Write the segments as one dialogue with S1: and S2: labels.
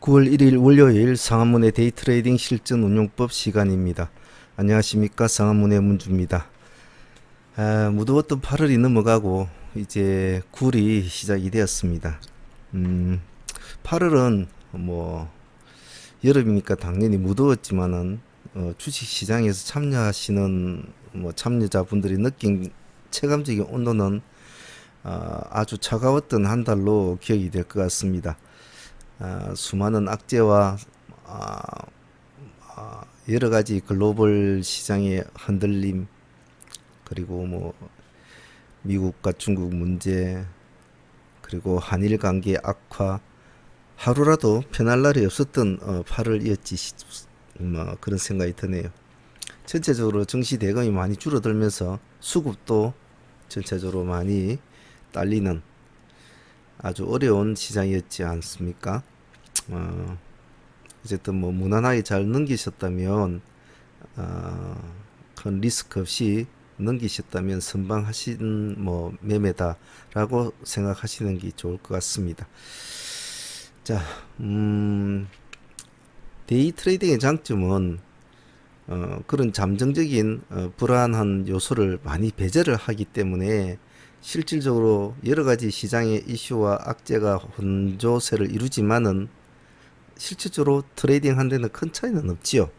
S1: 9월 1일 월요일 상한문의 데이트레이딩 실전 운용법 시간입니다. 안녕하십니까, 상한문의 문주입니다. 무더웠던 8월이 넘어가고 이제 9월이 시작이 되었습니다. 8월은 뭐 여름이니까 당연히 무더웠지만은 주식시장에서 참여하시는 참여자분들이 느낀 체감적인 온도는 아주 차가웠던 한 달로 기억이 될 것 같습니다. 수많은 악재와 아, 여러 가지 글로벌 시장의 흔들림, 그리고 미국과 중국 문제, 그리고 한일 관계 악화, 하루라도 편할 날이 없었던 8월이었지, 그런 생각이 드네요. 전체적으로 증시 대금이 많이 줄어들면서 수급도 전체적으로 많이 딸리는 아주 어려운 시장이었지 않습니까? 어쨌든 무난하게 잘 넘기셨다면, 큰 리스크 없이 넘기셨다면 선방하신 매매다라고 생각하시는 게 좋을 것 같습니다. 자, 데이 트레이딩의 장점은 그런 잠정적인 불안한 요소를 많이 배제를 하기 때문에 실질적으로 여러 가지 시장의 이슈와 악재가 혼조세를 이루지만은 실질적으로 트레이딩 한 데는 큰 차이는 없지요.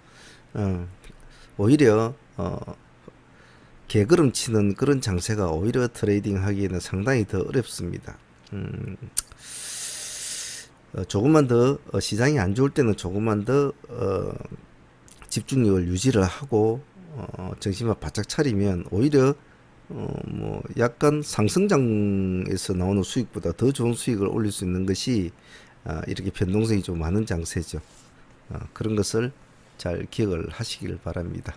S1: 오히려 개걸음 치는 그런 장세가 오히려 트레이딩 하기에는 상당히 더 어렵습니다. 조금만 더 시장이 안 좋을 때는 조금만 더 집중력을 유지를 하고 정신만 바짝 차리면 오히려 약간 상승장에서 나오는 수익보다 더 좋은 수익을 올릴 수 있는 것이 이렇게 변동성이 좀 많은 장세죠. 그런 것을 잘 기억을 하시길 바랍니다.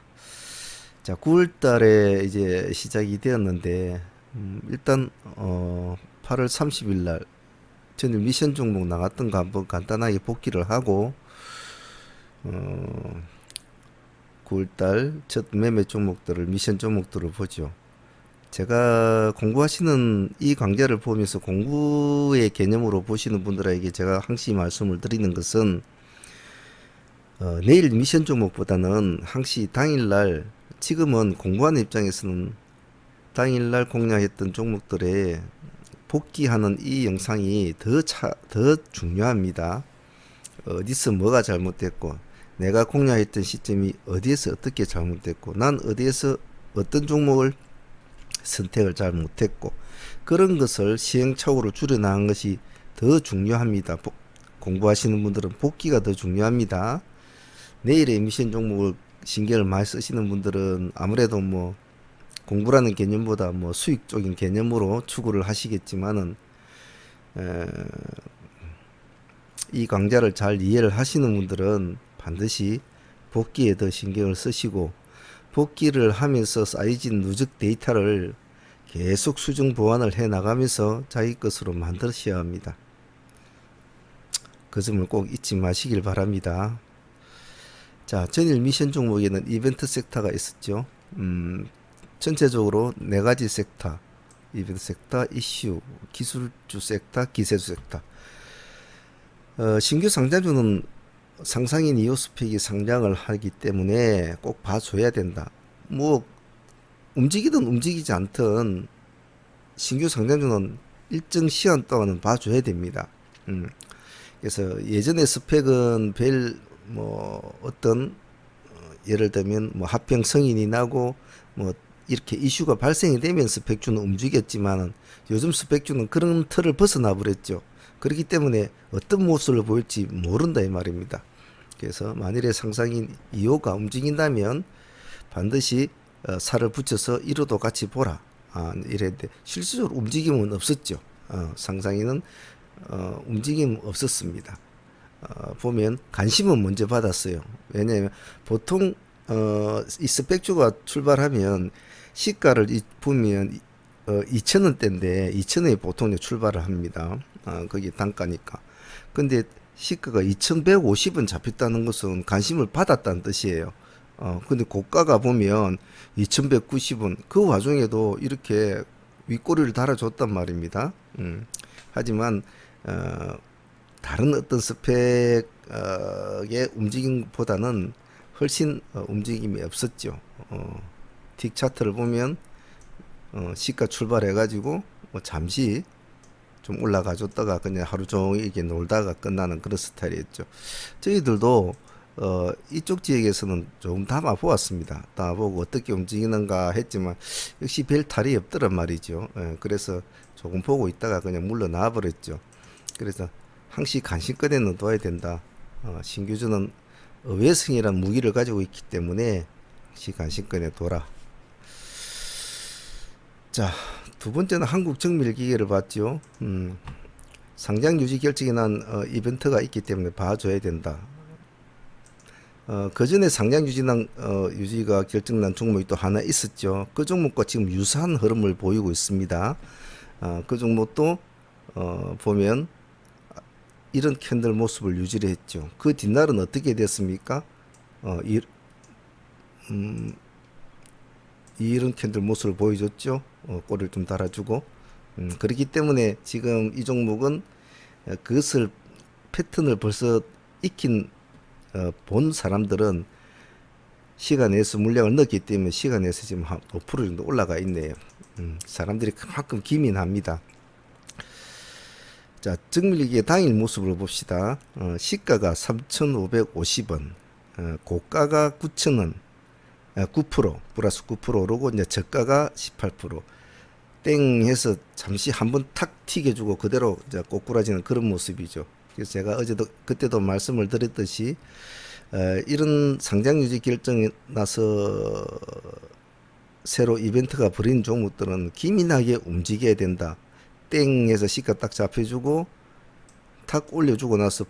S1: 자, 9월 달에 이제 시작이 되었는데, 일단, 8월 30일 날, 저는 미션 종목 나갔던 거 한번 간단하게 복기를 하고, 9월 달 첫 매매 종목들을, 미션 종목들을 보죠. 제가 공부하시는 이 강좌를 보면서 공부의 개념으로 보시는 분들에게 제가 항시 말씀을 드리는 것은, 내일 미션 종목보다는 항시 당일날, 지금은 공부하는 입장에서는 당일날 공략했던 종목들에 복귀하는 이 영상이 더 중요합니다. 어디서 뭐가 잘못됐고, 내가 공략했던 시점이 어디에서 어떻게 잘못됐고, 난 어디에서 어떤 종목을 선택을 잘 못했고, 그런 것을 시행착오로 줄여나간 것이 더 중요합니다. 공부하시는 분들은 복귀가 더 중요합니다. 내일의 미션 종목을 신경을 많이 쓰시는 분들은 아무래도 공부라는 개념보다 수익적인 개념으로 추구를 하시겠지만은, 이 강좌를 잘 이해를 하시는 분들은 반드시 복귀에 더 신경을 쓰시고, 복귀를 하면서 쌓여진 누적 데이터를 계속 수정 보완을 해 나가면서 자기 것으로 만드셔야 합니다. 그 점을 꼭 잊지 마시길 바랍니다. 자, 전일 미션 종목에는 이벤트 섹터가 있었죠. 전체적으로 네 가지 섹터, 이벤트 섹터, 이슈, 기술주 섹터, 기세주 섹터. 신규 상장주는 상상인 이오스펙이 상장을 하기 때문에 꼭 봐줘야 된다. 움직이든 움직이지 않든 신규 상장주는 일정 시간 동안은 봐줘야 됩니다. 그래서 예전에 스펙은 어떤 예를 들면 합병 승인이 나고 이렇게 이슈가 발생이 되면 스펙주는 움직였지만은 요즘 스펙주는 그런 틀을 벗어나 버렸죠. 그렇기 때문에 어떤 모습을 보일지 모른다 이 말입니다. 그래서 만일에 상상인 2호가 움직인다면 반드시 살을 붙여서 1호도 같이 보라. 이랬는데 실질적으로 움직임은 없었죠. 상상인은 움직임 없었습니다. 보면 관심은 먼저 받았어요. 왜냐하면 보통 이 스펙주가 출발하면 시가를 보면 2,000원대인데 2,000원에 보통 출발을 합니다. 거기 단가니까. 근데 시가가 2,150원 잡혔다는 것은 관심을 받았다는 뜻이에요. 근데 고가가 보면 2,190원, 그 와중에도 이렇게 윗꼬리를 달아줬단 말입니다. 하지만 다른 어떤 스펙 의 움직임보다는 훨씬 움직임이 없었죠. 틱 차트를 보면 시가 출발해가지고 뭐 잠시 좀 올라가줬다가 그냥 하루 종일 이렇게 놀다가 끝나는 그런 스타일이었죠. 저희들도 이쪽 지역에서는 조금 담아 보았습니다. 담아 보고 어떻게 움직이는가 했지만 역시 별 탈이 없더란 말이죠. 그래서 조금 보고 있다가 그냥 물러나 버렸죠. 그래서 항시 간신권에는 둬야 된다. 신규주는 의외성이라는 무기를 가지고 있기 때문에 항시 간신권에 둬라. 자, 두 번째는 한국정밀기계를 봤죠. 상장 유지 결정이 난 이벤트가 있기 때문에 봐줘야 된다. 그 전에 상장 유지가 결정난 종목이 또 하나 있었죠. 그 종목과 지금 유사한 흐름을 보이고 있습니다. 그 종목도 보면 이런 캔들 모습을 유지를 했죠. 그 뒷날은 어떻게 됐습니까? 이런 캔들 모습을 보여줬죠. 꼬리를 좀 달아주고. 그렇기 때문에 지금 이 종목은 그것을 패턴을 벌써 익힌 본 사람들은 시간에서 물량을 넣었기 때문에 시간에서 지금 한 5% 정도 올라가 있네요. 사람들이 그만큼 기민합니다. 자, 정밀기계 당일 모습을 봅시다. 시가가 3,550원, 고가가 9,000원, 9% 플러스 9% 오르고 이제 저가가 18%. 땡 해서 잠시 한번 탁 튀겨주고 그대로 이제 꼬꾸라지는 그런 모습이죠. 그래서 제가 어제도 그때도 말씀을 드렸듯이 이런 상장 유지 결정이 나서 새로 이벤트가 벌인 종목들은 기민하게 움직여야 된다. 땡 해서 시가 딱 잡혀주고 탁 올려주고 나서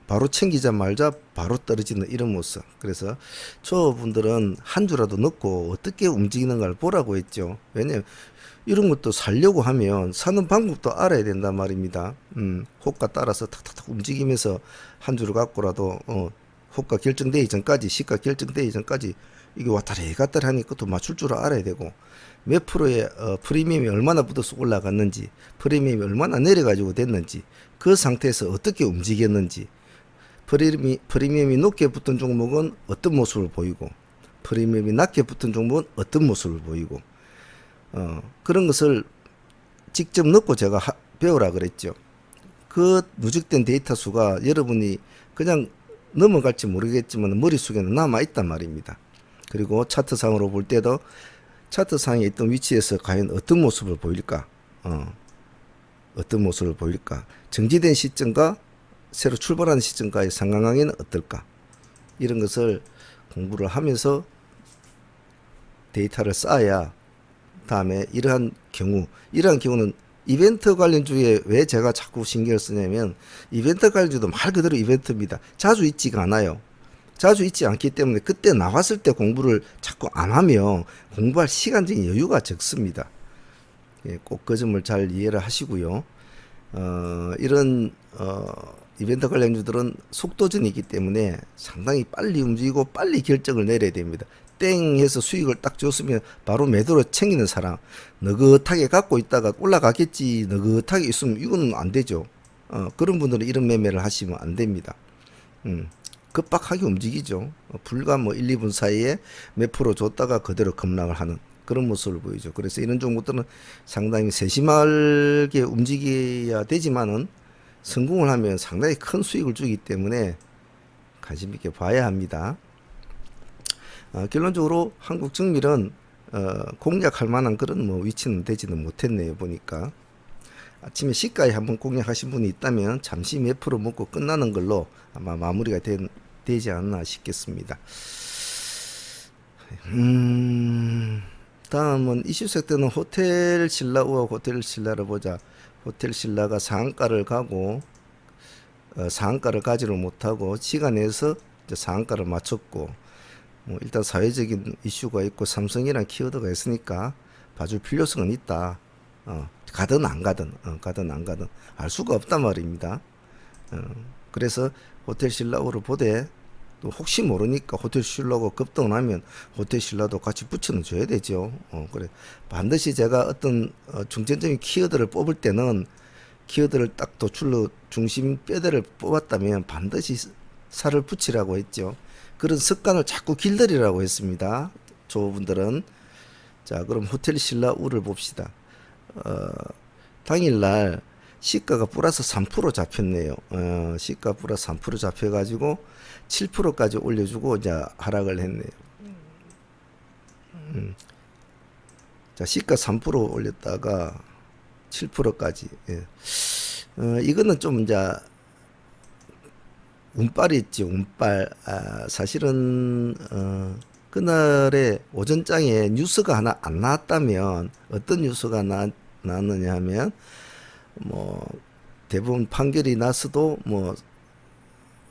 S1: 바로 챙기자마자 바로 떨어지는 이런 모습. 그래서 저분들은 한 주라도 넣고 어떻게 움직이는가를 보라고 했죠. 왜냐면 이런 것도 살려고 하면 사는 방법도 알아야 된단 말입니다. 호가 따라서 탁탁탁 움직이면서 한 주를 갖고라도 호가 결정되기 전까지, 시가 결정되기 전까지 이게 왔다리 갔다리 하니까 그것도 맞출 줄 알아야 되고, 몇 프로의 프리미엄이 얼마나 붙어서 올라갔는지, 프리미엄이 얼마나 내려가지고 됐는지, 그 상태에서 어떻게 움직였는지, 프리미엄이 높게 붙은 종목은 어떤 모습을 보이고, 프리미엄이 낮게 붙은 종목은 어떤 모습을 보이고, 그런 것을 직접 넣고 제가 배우라 그랬죠. 그 누적된 데이터 수가 여러분이 그냥 넘어갈지 모르겠지만 머릿속에는 남아있단 말입니다. 그리고 차트상으로 볼 때도 차트상에 있던 위치에서 과연 어떤 모습을 보일까? 어떤 모습을 보일까? 정지된 시점과 새로 출발하는 시점과의 상관관계는 어떨까? 이런 것을 공부를 하면서 데이터를 쌓아야 다음에 이러한 경우는 이벤트 관련주에 왜 제가 자꾸 신경을 쓰냐면 이벤트 관련주도 말 그대로 이벤트입니다. 자주 있지가 않아요. 자주 있지 않기 때문에 그때 나왔을 때 공부를 자꾸 안 하면 공부할 시간적인 여유가 적습니다. 예, 꼭 그 점을 잘 이해를 하시고요. 이런 이벤트 관련주들은 속도전이기 때문에 상당히 빨리 움직이고 빨리 결정을 내려야 됩니다. 땡 해서 수익을 딱 줬으면 바로 매도로 챙기는 사람, 느긋하게 갖고 있다가 올라가겠지 느긋하게 있으면 이건 안 되죠. 그런 분들은 이런 매매를 하시면 안 됩니다. 급박하게 움직이죠. 불과 뭐 1, 2분 사이에 몇 프로 줬다가 그대로 급락을 하는 그런 모습을 보이죠. 그래서 이런 종목들은 상당히 세심하게 움직여야 되지만은 성공을 하면 상당히 큰 수익을 주기 때문에 관심 있게 봐야 합니다. 결론적으로 한국정밀은 공략할 만한 그런 뭐 위치는 되지는 못했네요. 보니까 아침에 시가에 한번 공략하신 분이 있다면 잠시 몇 프로 먹고 끝나는 걸로 아마 마무리가 되지 않나 싶겠습니다. 다음은 이슈 섹터는 호텔 신라와 호텔 신라를 보자. 호텔 신라가 상한가를 가고 상한가를 가지를 못하고 시간에서 상한가를 맞췄고, 일단 사회적인 이슈가 있고 삼성이란 키워드가 있으니까 봐줄 필요성은 있다. 가든 안 가든 알 수가 없단 말입니다. 그래서 호텔 신라를 보되 또 혹시 모르니까 호텔 신라가 급등을 하면 호텔 신라도 같이 붙여는 줘야 되죠. 그래 반드시 제가 어떤 중점적인 키워드를 뽑을 때는 키워드를 딱 도출로 중심 뼈대를 뽑았다면 반드시 살을 붙이라고 했죠. 그런 습관을 자꾸 길들이라고 했습니다. 조분들은. 자, 그럼 호텔 신라 우를 봅시다. 당일날 시가가 플러스 3% 잡혔네요. 시가 플러스 3% 잡혀가지고 7%까지 올려주고 이제 하락을 했네요. 자, 시가 3% 올렸다가 7%까지. 예. 이거는 좀 이제 운빨이 있지, 운빨. 사실은 그날에 오전장에 뉴스가 하나 안 나왔다면 어떤 뉴스가 나왔느냐 하면 뭐 대부분 판결이 났어도 뭐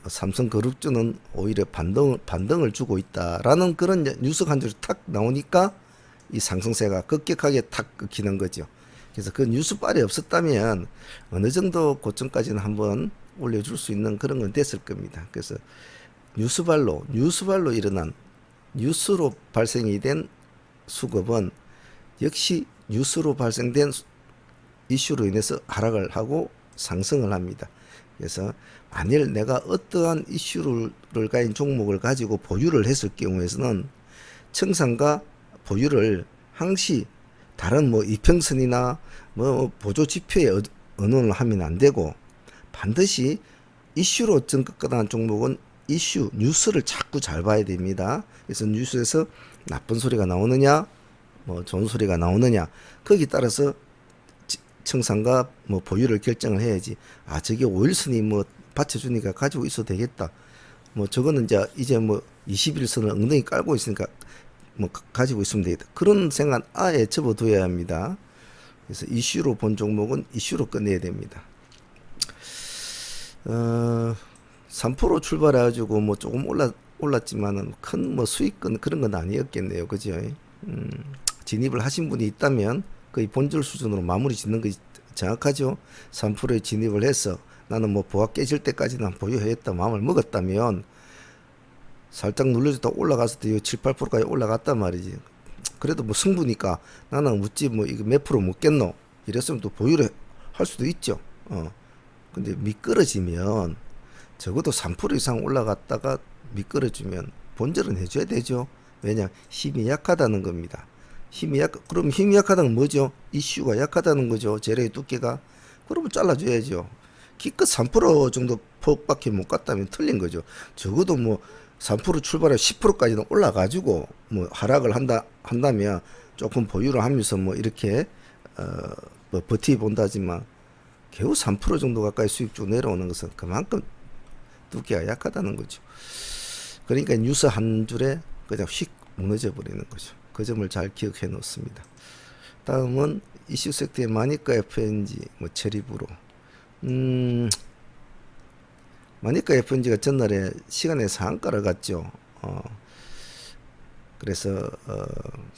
S1: 삼성그룹주는 오히려 반등을 주고 있다라는 그런 뉴스가 한 줄 탁 나오니까 이 상승세가 급격하게 탁 끊기는 거죠. 그래서 그 뉴스빨이 없었다면 어느 정도 고점까지는 한번 올려줄 수 있는 그런 건 됐을 겁니다. 그래서 뉴스발로 일어난 뉴스로 발생이 된 수급은 역시 뉴스로 발생된 이슈로 인해서 하락을 하고 상승을 합니다. 그래서 만일 내가 어떠한 이슈를 가진 종목을 가지고 보유를 했을 경우에는 청산과 보유를 항시 다른 뭐 이평선이나 뭐 보조 지표에 의논을 하면 안 되고 반드시 이슈로 증가한 종목은 이슈 뉴스를 자꾸 잘 봐야 됩니다. 그래서 뉴스에서 나쁜 소리가 나오느냐 뭐 좋은 소리가 나오느냐 거기 따라서 청산과 뭐 보유를 결정을 해야지. 저게 5일선이 뭐 받쳐주니까 가지고 있어도 되겠다. 뭐 저거는 이제 뭐 21선을 엉덩이 깔고 있으니까 뭐 가지고 있으면 되겠다. 그런 생각 아예 접어둬야 합니다. 그래서 이슈로 본 종목은 이슈로 끝내야 됩니다. 3% 출발해가지고 뭐 조금 올랐지만은 큰 뭐 수익은 그런 건 아니었겠네요. 그죠? 진입을 하신 분이 있다면 거의 본절 수준으로 마무리 짓는 것이 정확하죠. 3%에 진입을 해서 나는 뭐 보합 깨질 때까지는 보유했다 마음을 먹었다면 살짝 눌러줬다 올라가서 7, 8%까지 올라갔단 말이지. 그래도 뭐 승부니까 나는 어찌 뭐 이거 몇 프로 먹겠노 이랬으면 또 보유를 할 수도 있죠. 근데 미끄러지면 적어도 3% 이상 올라갔다가 미끄러지면 본절은 해줘야 되죠. 왜냐 힘이 약하다는 겁니다. 그럼 힘이 약하다는 뭐죠? 이슈가 약하다는 거죠. 재료의 두께가. 그러면 잘라줘야죠. 기껏 3% 정도 폭밖에 못 갔다면 틀린 거죠. 적어도 뭐 3% 출발해 10%까지는 올라가지고 뭐 하락을 한다면 조금 보유를 하면서 뭐 이렇게 뭐 버티본다지만 겨우 3% 정도 가까이 수익 쭉 내려오는 것은 그만큼 두께가 약하다는 거죠. 그러니까 뉴스 한 줄에 그냥 휙 무너져 버리는 거죠. 그 점을 잘 기억해 놓습니다. 다음은 이슈 섹터의 마니까 FNG, 뭐 체리브로. 마니까 FNG가 전날에 시간에 상한가를 갔죠. 그래서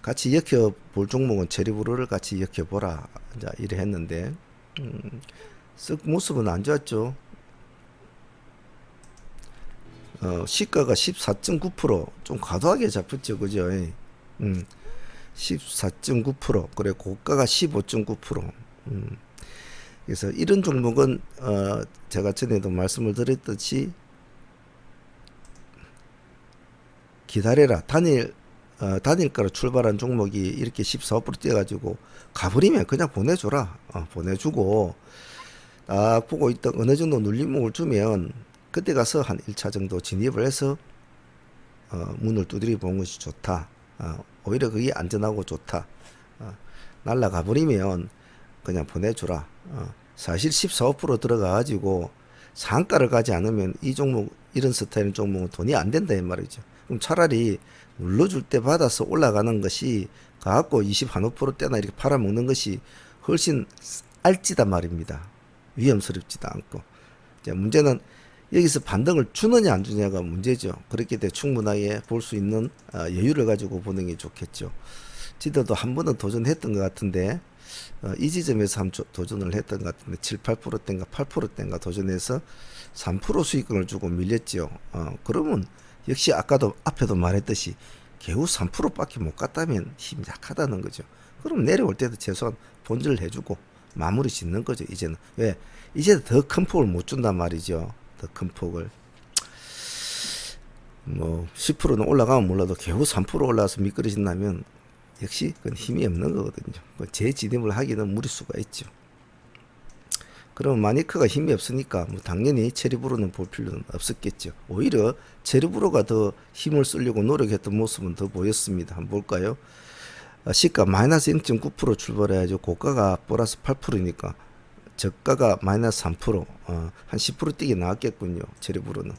S1: 같이 익혀 볼 종목은 체리브로를 같이 익혀 보라. 이제 이래 했는데 쓱 모습은 안 좋았죠. 시가가 14.9%좀 과도하게 잡혔죠. 그죠? 14.9% 그래 고가가 15.9%. 그래서 이런 종목은 제가 전에도 말씀을 드렸듯이 기다려라. 단일가로 출발한 종목이 이렇게 14% 뛰어가지고 가버리면 그냥 보내줘라. 보내주고 딱 보고 있던 어느 정도 눌림목을 주면 그때 가서 한 1차 정도 진입을 해서 문을 두드려 보는 것이 좋다. 오히려 그게 안전하고 좋다. 날라가 버리면 그냥 보내주라. 사실 14, 5% 들어가가지고 상가를 가지 않으면 이 종목 이런 스타일의 종목은 돈이 안 된다 이 말이죠. 그럼 차라리 눌러줄 때 받아서 올라가는 것이 가갖고 20, 한 5%대나 이렇게 팔아먹는 것이 훨씬 알지단 말입니다. 위험스럽지도 않고. 이제 문제는 여기서 반등을 주느냐 안 주느냐가 문제죠. 그렇기 때문에 충분하게 볼 수 있는 여유를 가지고 보는 게 좋겠죠. 지도도 한 번은 도전했던 것 같은데 이 지점에서 한번 도전을 했던 것 같은데 7, 8%대인가 8%대인가 도전해서 3% 수익금을 주고 밀렸죠. 그러면 역시 아까도 앞에도 말했듯이 겨우 3%밖에 못 갔다면 힘이 약하다는 거죠. 그럼 내려올 때도 최소한 본전을 해주고 마무리 짓는 거죠. 이제는 왜 이제 더 큰 폭을 못 준단 말이죠. 더 큰 폭을 뭐 10%는 올라가면 몰라도 겨우 3% 올라와서 미끄러진다면 역시 그건 힘이 없는 거거든요. 뭐 재진입을 하기는 무리수가 있죠. 그럼 마니크가 힘이 없으니까 뭐 당연히 체리브로는 볼 필요는 없었겠죠. 오히려 체리브로가 더 힘을 쓰려고 노력했던 모습은 더 보였습니다. 한번 볼까요? 시가 마이너스 0.9% 출발해야죠. 고가가 플러스 8%니까 저가가 마이너스 3%, 한 10% 뛰게 나왔겠군요. 체리브로는.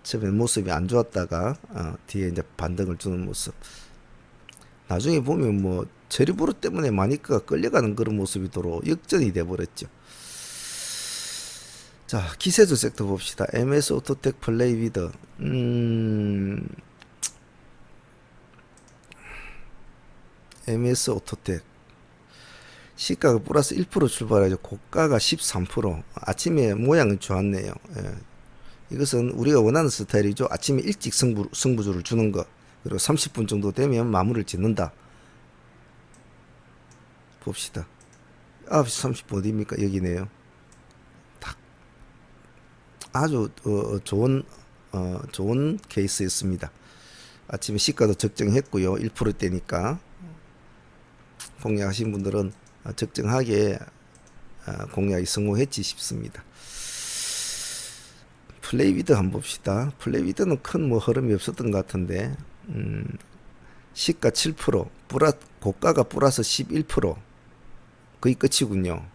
S1: 처음에 모습이 안 좋았다가 뒤에 이제 반등을 주는 모습. 나중에 보면 뭐 체리브로 때문에 마니크가 끌려가는 그런 모습이 도로 역전이 돼버렸죠. 자, 기세주 섹터 봅시다. MS 오토텍 플레이 위더. MS 오토텍 시가가 플러스 1% 출발하죠. 고가가 13%. 아침에 모양은 좋았네요. 예. 이것은 우리가 원하는 스타일이죠. 아침에 일찍 승부주를 주는 거. 그리고 30분 정도 되면 마무리를 짓는다. 봅시다. 9시 30분 어디입니까? 여기네요. 딱 아주 좋은 케이스였습니다. 아침에 시가도 적정했고요. 1%대니까 공략하신 분들은 적정하게 공략이 성공했지 싶습니다. 플레이위드 한번 봅시다. 플레이위드는 큰 뭐 흐름이 없었던 것 같은데 시가 7%, 고가가 플러스 11%, 거의 끝이군요.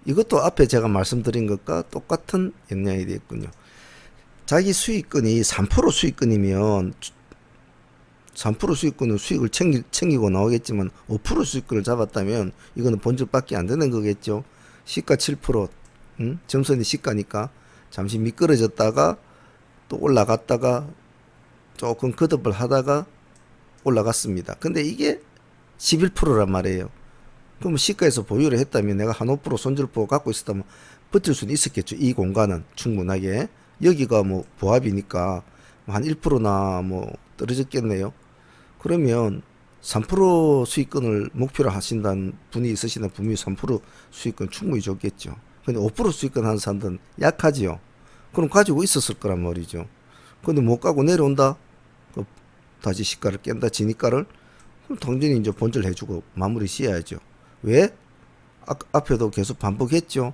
S1: 이것도 앞에 제가 말씀드린 것과 똑같은 영향이 되겠군요. 자기 수익권이 3% 수익권이면 3% 수익권은 수익을 챙기고 나오겠지만 5% 수익권을 잡았다면 이거는 본질밖에 안 되는 거겠죠. 시가 7%, 점선이 시가니까 잠시 미끄러졌다가 또 올라갔다가 조금 거듭을 하다가 올라갔습니다. 근데 이게 11%란 말이에요. 그럼 시가에서 보유를 했다면 내가 한 5% 손절 보고 갖고 있었다면 버틸 수는 있었겠죠. 이 공간은 충분하게. 여기가 뭐 보합이니까 한 1%나 뭐 떨어졌겠네요. 그러면 3% 수익권을 목표로 하신다는 분이 있으시면 분명히 3% 수익권 충분히 좋겠죠. 근데 5% 수익권 하는 사람들은 약하지요. 그럼 가지고 있었을 거란 말이죠. 근데 못 가고 내려온다? 다시 시가를 깬다, 진입가를? 그럼 당연히 이제 본절 해주고 마무리 지어야죠. 왜? 앞에도 계속 반복했죠.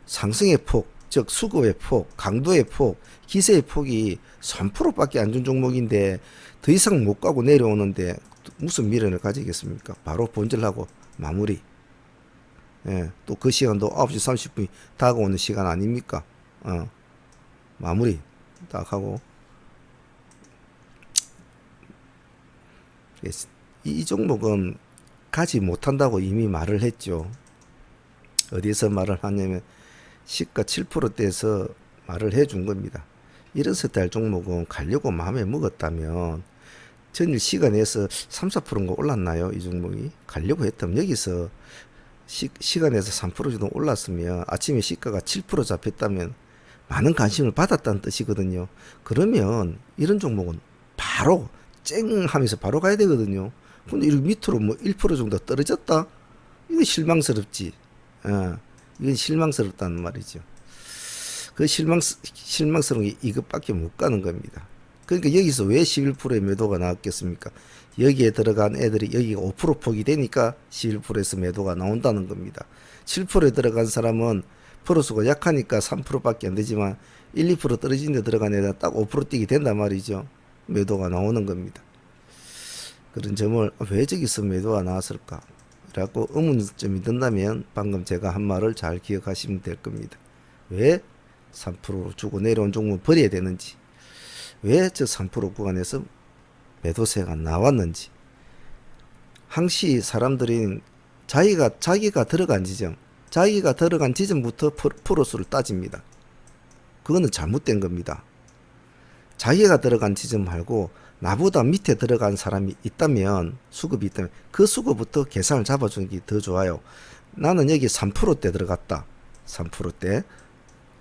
S1: 상승의 폭, 즉 수급의 폭, 강도의 폭, 기세의 폭이 3%밖에 안 준 종목인데 더 이상 못 가고 내려오는데 무슨 미련을 가지겠습니까? 바로 본절하고 마무리. 예, 또 그 시간도 9시 30분이 다가오는 시간 아닙니까? 마무리 딱 하고. 이 종목은 가지 못한다고 이미 말을 했죠. 어디서 말을 하냐면 시가 7%대에서 말을 해준 겁니다. 이런 스타일 종목은 가려고 마음에 먹었다면 전일 시간에서 3, 4%인가 올랐나요? 이 종목이 가려고 했다면 여기서 시간에서 3% 정도 올랐으면 아침에 시가가 7% 잡혔다면 많은 관심을 받았다는 뜻이거든요. 그러면 이런 종목은 바로 쨍 하면서 바로 가야 되거든요. 근데 이렇게 밑으로 뭐 1% 정도 떨어졌다? 이거 실망스럽지. 이건 실망스럽다는 말이죠. 그 실망스러운 게 이것밖에 못 가는 겁니다. 그러니까 여기서 왜 11%의 매도가 나왔겠습니까? 여기에 들어간 애들이 여기가 5% 폭이 되니까 11%에서 매도가 나온다는 겁니다. 7%에 들어간 사람은 프로수가 약하니까 3%밖에 안 되지만 1, 2% 떨어진 데 들어간 애들은 딱 5% 뛰게 된단 말이죠. 매도가 나오는 겁니다. 그런 점을 왜 저기서 매도가 나왔을까? 라고 의문점이 든다면 방금 제가 한 말을 잘 기억하시면 될 겁니다. 왜 3% 주고 내려온 종목을 버려야 되는지, 왜 저 3% 구간에서 매도세가 나왔는지. 항시 사람들이 자기가 들어간 지점부터 프로수를 따집니다. 그거는 잘못된 겁니다. 자기가 들어간 지점 말고 나보다 밑에 들어간 사람이 있다면, 수급이 있다면 그 수급부터 계산을 잡아주는 게 더 좋아요. 나는 여기 3%대 들어갔다. 3%대.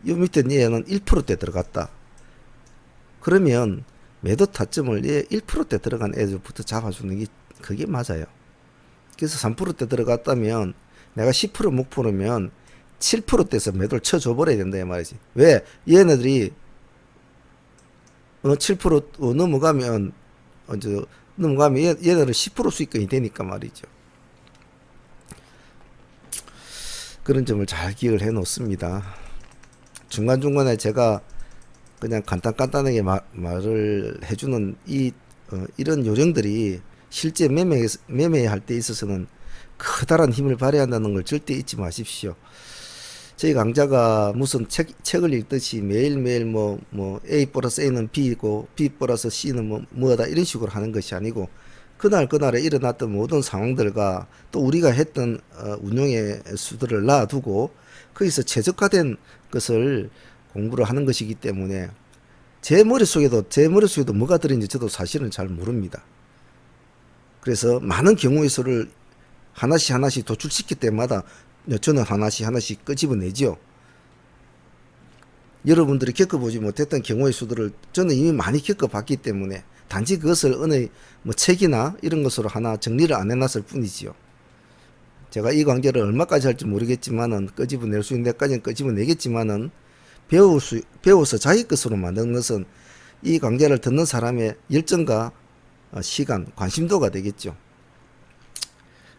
S1: 이 밑에 얘는 1%대 들어갔다. 그러면 매도 타점을 얘 1%대 들어간 애들부터 잡아주는 게 그게 맞아요. 그래서 3%대 들어갔다면 내가 10% 목표로면 7%대에서 매도를 쳐줘 버려야 된다 이 말이지. 왜? 얘네들이 7% 넘어가면 이제 넘어가면 얘네들은 10% 수익권이 되니까 말이죠. 그런 점을 잘 기억을 해 놓습니다. 중간중간에 제가 그냥 간단하게 말을 해주는 이런 요령들이 실제 매매할 때 있어서는 커다란 힘을 발휘한다는 걸 절대 잊지 마십시오. 저희 강자가 무슨 책을 읽듯이 매일매일 뭐 A 플러스 A는 B이고 B 플러스 C는 뭐다 이런 식으로 하는 것이 아니고 그날에 일어났던 모든 상황들과 또 우리가 했던 운용의 수들을 놔두고 거기서 최적화된 것을 공부를 하는 것이기 때문에 제 머릿속에도 뭐가 들어있는지 저도 사실은 잘 모릅니다. 그래서 많은 경우의 수를 하나씩 도출시킬 때마다 저는 하나씩 끄집어내지요. 여러분들이 겪어보지 못했던 경우의 수들을 저는 이미 많이 겪어봤기 때문에 단지 그것을 어느 책이나 이런 것으로 하나 정리를 안 해놨을 뿐이지요. 제가 이 관계를 얼마까지 할지 모르겠지만은 끄집어낼 수 있는 데까지는 끄집어내겠지만은 배워서 자기 것으로 만드는 것은 이 관계를 듣는 사람의 열정과 시간, 관심도가 되겠죠.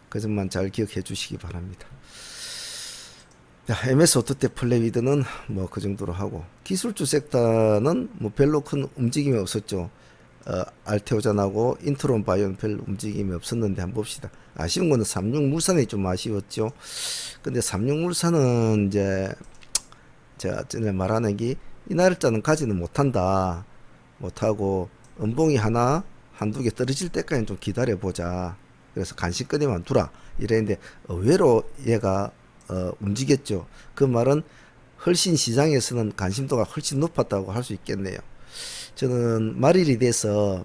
S1: 그 점만 잘 기억해 주시기 바랍니다. MS 오토텍 플레이드는 뭐 그 정도로 하고 기술주 섹터는 뭐 별로 큰 움직임이 없었죠. 알테오잔하고 인트론 바이오는 별 움직임이 없었는데 한번 봅시다. 아쉬운 거는 삼육물산이 좀 아쉬웠죠. 근데 삼육물산은 이제 제가 전에 말하는 게 이 날짜는 가지는 못하고 음봉이 한두 개 떨어질 때까지 좀 기다려 보자. 그래서 간식거리만 두라 이랬는데 의외로 얘가 움직였죠. 그 말은 훨씬 시장에서는 관심도가 훨씬 높았다고 할 수 있겠네요. 저는 말일이 돼서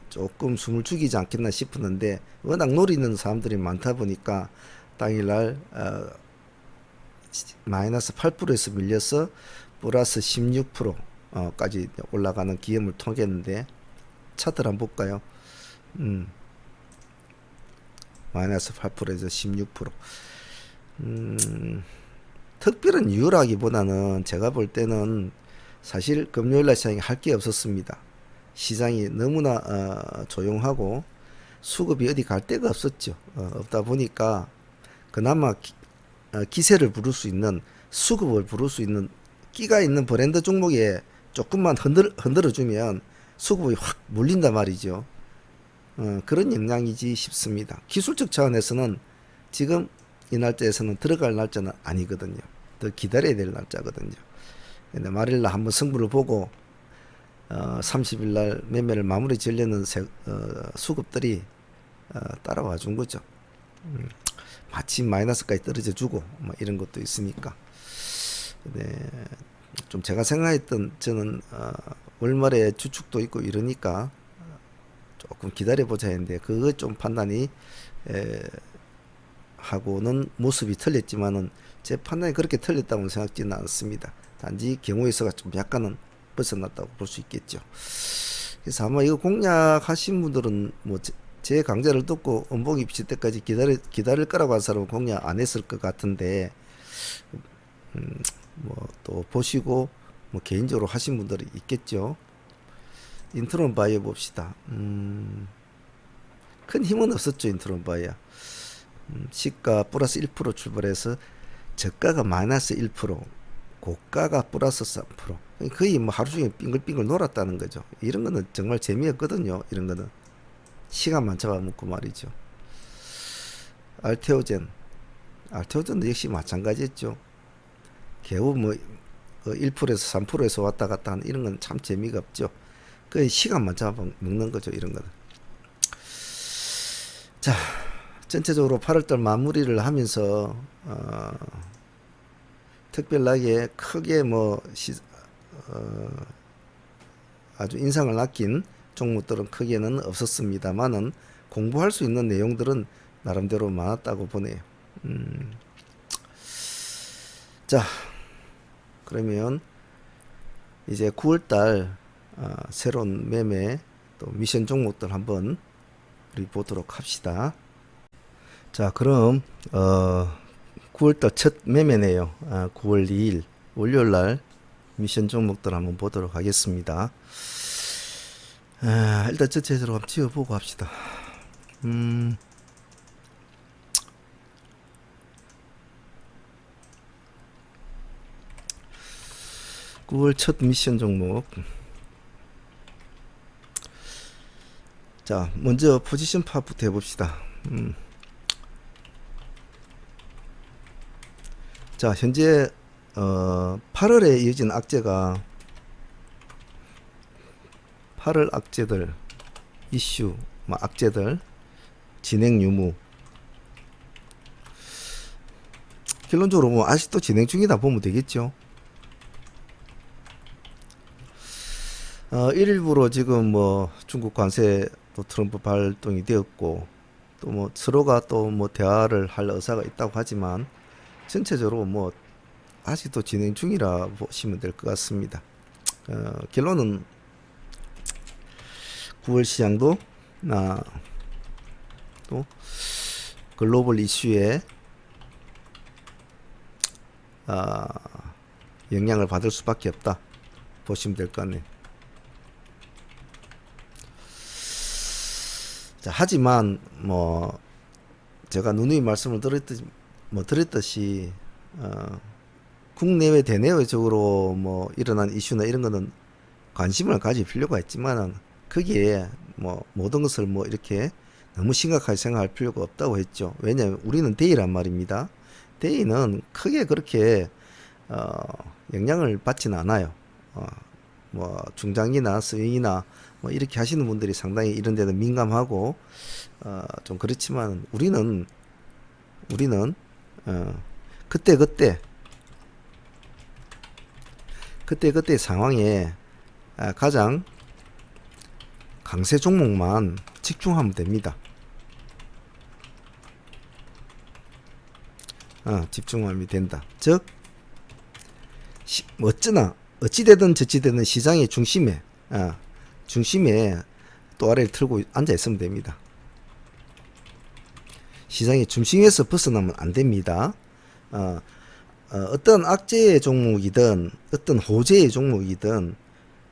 S1: 조금 숨을 죽이지 않겠나 싶었는데 워낙 노리는 사람들이 많다 보니까 당일날 마이너스 8%에서 밀려서 플러스 16%까지 올라가는 기염을 통했는데 차트를 한번 볼까요? 마이너스 8%에서 16%. 특별한 이유라기보다는 제가 볼 때는 사실 금요일날 시장이 할 게 없었습니다. 시장이 너무나 조용하고 수급이 어디 갈 데가 없었죠. 없다 보니까 그나마 기세를 부를 수 있는 수급을 부를 수 있는 끼가 있는 브랜드 종목에 조금만 흔들어주면 수급이 확 몰린단 말이죠. 그런 영향이지 싶습니다. 기술적 차원에서는 지금 이 날짜에서는 들어갈 날짜는 아니거든요. 더 기다려야 될 날짜거든요. 근데 말일날 한번 승부를 보고 30일날 매매를 마무리 지으려는 수급들이 따라와 준 거죠. 마침 마이너스까지 떨어져 주고 이런 것도 있으니까. 네, 좀 제가 생각했던 저는 월말에 주축도 있고 이러니까 조금 기다려보자 했는데 그거 좀 판단이 하고는 모습이 틀렸지만은 제 판단이 그렇게 틀렸다고 생각지는 않습니다. 단지 경우의 수가 좀 약간은 벗어났다고 볼 수 있겠죠. 그래서 아마 이거 공략하신 분들은 뭐 제 강좌를 듣고 음봉이 비칠 때까지 기다릴 거라고 한 사람은 공략 안 했을 것 같은데 뭐 또 보시고 뭐 개인적으로 하신 분들이 있겠죠. 인트론 바이오 봅시다. 큰 힘은 없었죠. 인트론 바이오. 시가 플러스 1% 출발해서 저가가 마이너스 1%, 고가가 플러스 3%. 거의 뭐 하루 종일 빙글빙글 놀았다는 거죠. 이런 거는 정말 재미없거든요. 이런 거는 시간만 잡아먹고 말이죠. 알테오젠도 역시 마찬가지였죠. 겨우 뭐 1%에서 3%에서 왔다 갔다 하는 이런 건 참 재미가 없죠. 그 시간만 잡아먹는 거죠. 이런 거는. 자, 전체적으로 8월달 마무리를 하면서 특별하게 크게 아주 인상을 낚인 종목들은 크게는 없었습니다만은 공부할 수 있는 내용들은 나름대로 많았다고 보네요. 자, 그러면 이제 9월달 새로운 매매 또 미션 종목들 한번 우리 보도록 합시다. 자, 그럼 9월달 첫 매매네요. 9월 2일 월요일 날 미션 종목들 한번 보도록 하겠습니다. 일단 전체적으로 한번 지어보고 합시다. 9월 첫 미션 종목. 자, 먼저 포지션 파악부터 해봅시다. 자, 현재 8월에 이어진 악재가 8월 악재들 이슈, 악재들 진행 유무. 결론적으로 뭐 아직도 진행 중이다 보면 되겠죠. 1일부로 지금 뭐 중국 관세 또 트럼프 발동이 되었고, 또 뭐 서로가 또 뭐 대화를 할 의사가 있다고 하지만 전체적으로 뭐 아직도 진행 중이라 보시면 될 것 같습니다. 결론은 9월 시장도 또 글로벌 이슈에 영향을 받을 수밖에 없다 보시면 될 것 같네요. 자, 하지만 뭐 제가 누누이 말씀을 드렸듯이 국내외 대내외적으로 뭐 일어난 이슈나 이런 거는 관심을 가질 필요가 있지만은 거기에 뭐 모든 것을 뭐 이렇게 너무 심각하게 생각할 필요가 없다고 했죠. 왜냐하면 우리는 데이란 말입니다. 데이는 크게 그렇게 영향을 받지는 않아요. 뭐 중장기나 스윙이나 뭐 이렇게 하시는 분들이 상당히 이런 데는 민감하고 좀 그렇지만 우리는 그때 상황에 가장 강세 종목만 집중하면 됩니다. 집중하면 된다. 즉 어찌되든 저찌되든 시장의 중심에 또 아래를 틀고 앉아 있으면 됩니다. 시장의 중심에서 벗어나면 안 됩니다. 어떤 악재의 종목이든 어떤 호재의 종목이든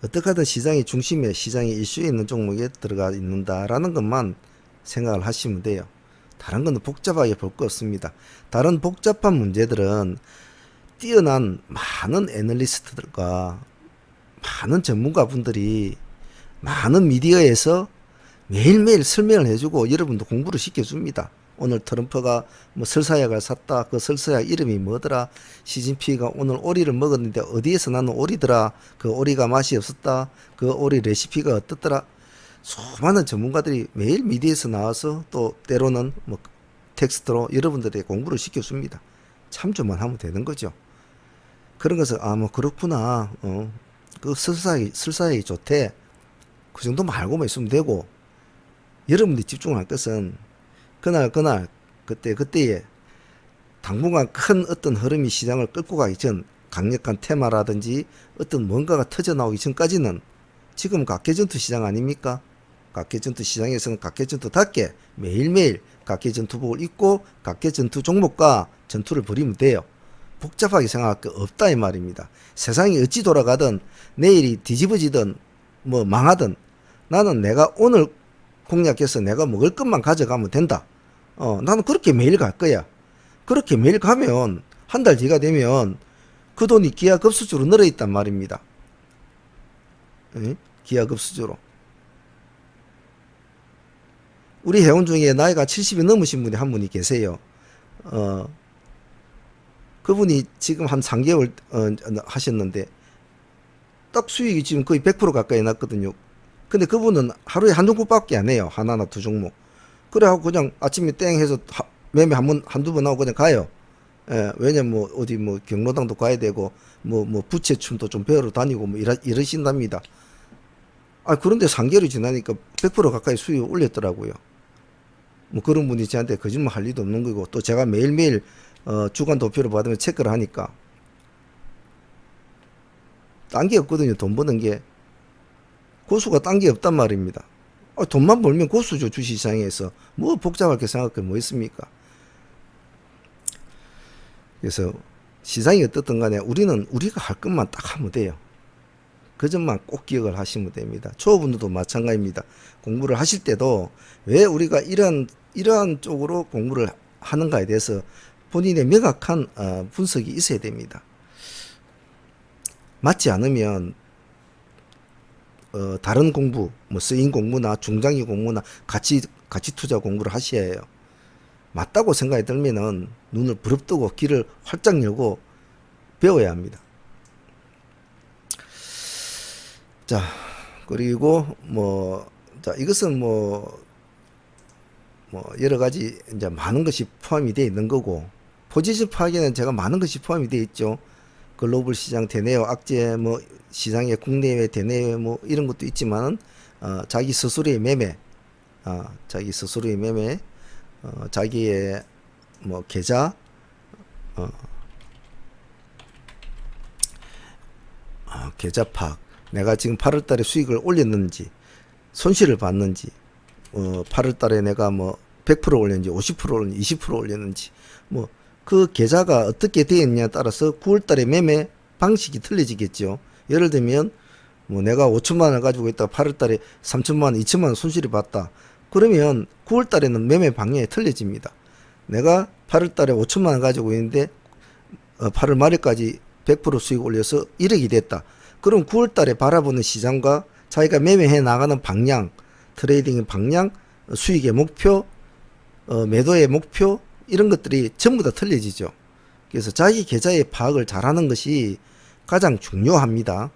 S1: 어떻게 하든 시장의 중심에, 시장의 이슈에 있는 종목에 들어가 있는다라는 것만 생각을 하시면 돼요. 다른 건 복잡하게 볼 거 없습니다. 다른 복잡한 문제들은 뛰어난 많은 애널리스트들과 많은 전문가분들이 많은 미디어에서 매일매일 설명을 해주고 여러분도 공부를 시켜줍니다. 오늘 트럼프가 뭐 설사약을 샀다. 그 설사약 이름이 뭐더라. 시진핑이가 오늘 오리를 먹었는데 어디에서 나는 오리더라. 그 오리가 맛이 없었다. 그 오리 레시피가 어떻더라. 수많은 전문가들이 매일 미디어에서 나와서 또 때로는 뭐 텍스트로 여러분들에게 공부를 시켜줍니다. 참조만 하면 되는 거죠. 그런 것을 뭐 그렇구나. 그 설사약이 좋대. 그 정도만 알고만 있으면 되고, 여러분들이 집중할 것은 그날 그때에 당분간 큰 어떤 흐름이 시장을 끌고 가기 전 강력한 테마라든지 어떤 뭔가가 터져 나오기 전까지는 지금 각계전투 시장 아닙니까? 각계전투 시장에서는 각계전투답게 매일매일 각계전투복을 입고 각계전투 종목과 전투를 벌이면 돼요. 복잡하게 생각할 게 없다 이 말입니다. 세상이 어찌 돌아가든 내일이 뒤집어지든 뭐 망하든 나는 내가 오늘 공략해서 내가 먹을 것만 가져가면 된다. 나는 그렇게 매일 갈 거야. 그렇게 매일 가면 한 달 뒤가 되면 그 돈이 기하급수적으로 늘어 있단 말입니다. 기하급수적으로. 우리 회원 중에 나이가 70이 넘으신 분이 한 분이 계세요. 그분이 지금 한 3개월 하셨는데 딱 수익이 지금 거의 100% 가까이 났거든요. 근데 그분은 하루에 한 종목밖에 안 해요. 하나나 두 종목. 그래하고 그냥 아침에 땡 해서 매매 한두 번 하고 그냥 가요. 왜냐면 뭐 어디 뭐 경로당도 가야 되고 뭐 부채춤도 좀 배우러 다니고 뭐 이러신답니다. 그런데 3개월이 지나니까 100% 가까이 수익을 올렸더라고요. 뭐 그런 분이 저한테 거짓말 할 리도 없는 거고, 또 제가 매일매일 주간 도표를 받으면 체크를 하니까 딴 게 없거든요. 돈 버는 게 고수가 딴 게 없단 말입니다. 돈만 벌면 고수죠. 주식시장에서. 뭐 복잡하게 생각할 게 뭐 있습니까? 그래서 시장이 어떻든 간에 우리는 우리가 할 것만 딱 하면 돼요. 그 점만 꼭 기억을 하시면 됩니다. 초보분들도 마찬가지입니다. 공부를 하실 때도 왜 우리가 이러한 쪽으로 공부를 하는가에 대해서 본인의 명확한 분석이 있어야 됩니다. 맞지 않으면 다른 공부, 뭐 쓰인 공부나 중장기 공부나 가치 투자 공부를 하셔야 해요. 맞다고 생각이 들면은 눈을 부릅뜨고 귀를 활짝 열고 배워야 합니다. 자, 그리고 자, 이것은 여러 가지 이제 많은 것이 포함이 되어 있는 거고, 포지션 파악에는 제가 많은 것이 포함이 되어 있죠. 글로벌 시장 대내외 악재, 시장의 국내외 대내외 이런 것도 있지만은 자기 스스로의 매매, 자기의 계좌, 계좌 파악, 내가 지금 8월 달에 수익을 올렸는지 손실을 봤는지, 8월 달에 내가 100% 올렸는지 50% 올렸는지 20% 올렸는지, 그 계좌가 어떻게 되어 있느냐에 따라서 9월 달에 매매 방식이 틀려지겠죠. 예를 들면 내가 5천만 원을 가지고 있다가 8월 달에 3천만 원, 2천만 원 손실이 봤다. 그러면 9월 달에는 매매 방향이 틀려집니다. 내가 8월 달에 5천만 원 가지고 있는데 8월 말일까지 100% 수익 올려서 1억이 됐다. 그럼 9월 달에 바라보는 시장과 자기가 매매해 나가는 방향, 트레이딩의 방향, 수익의 목표, 매도의 목표, 이런 것들이 전부 다 틀려지죠. 그래서 자기 계좌의 파악을 잘하는 것이 가장 중요합니다.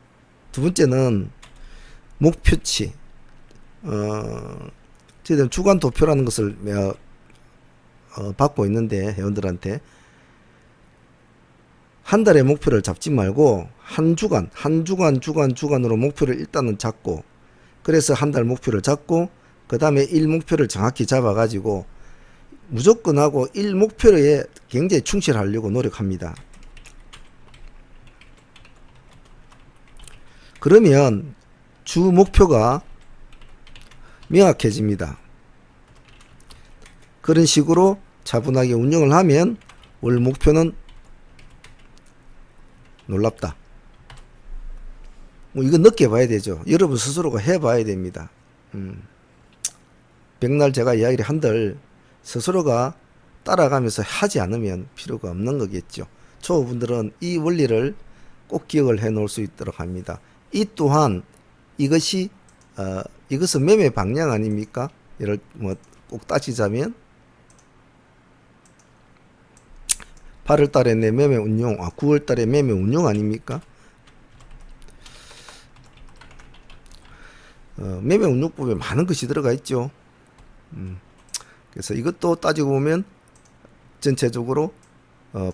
S1: 두 번째는 목표치. 저희들은 주간 도표라는 것을 받고 있는데, 회원들한테 한 달의 목표를 잡지 말고 한 주간으로 목표를 일단은 잡고, 그래서 한 달 목표를 잡고 그 다음에 일 목표를 정확히 잡아가지고 무조건 하고 일 목표에 굉장히 충실하려고 노력합니다. 그러면 주 목표가 명확해집니다. 그런 식으로 차분하게 운영을 하면 월 목표는 놀랍다. 이건 느껴봐야 되죠. 여러분 스스로가 해봐야 됩니다. 백날 제가 이야기를 한들 스스로가 따라가면서 하지 않으면 필요가 없는 거겠죠. 초보분들은 이 원리를 꼭 기억을 해 놓을 수 있도록 합니다. 이 또한 이것은 매매 방향 아닙니까? 예를 꼭 따지자면 8월 달에 내 매매 운용, 9월 달에 매매 운용 아닙니까? 매매 운용법에 많은 것이 들어가 있죠. 그래서 이것도 따지고 보면 전체적으로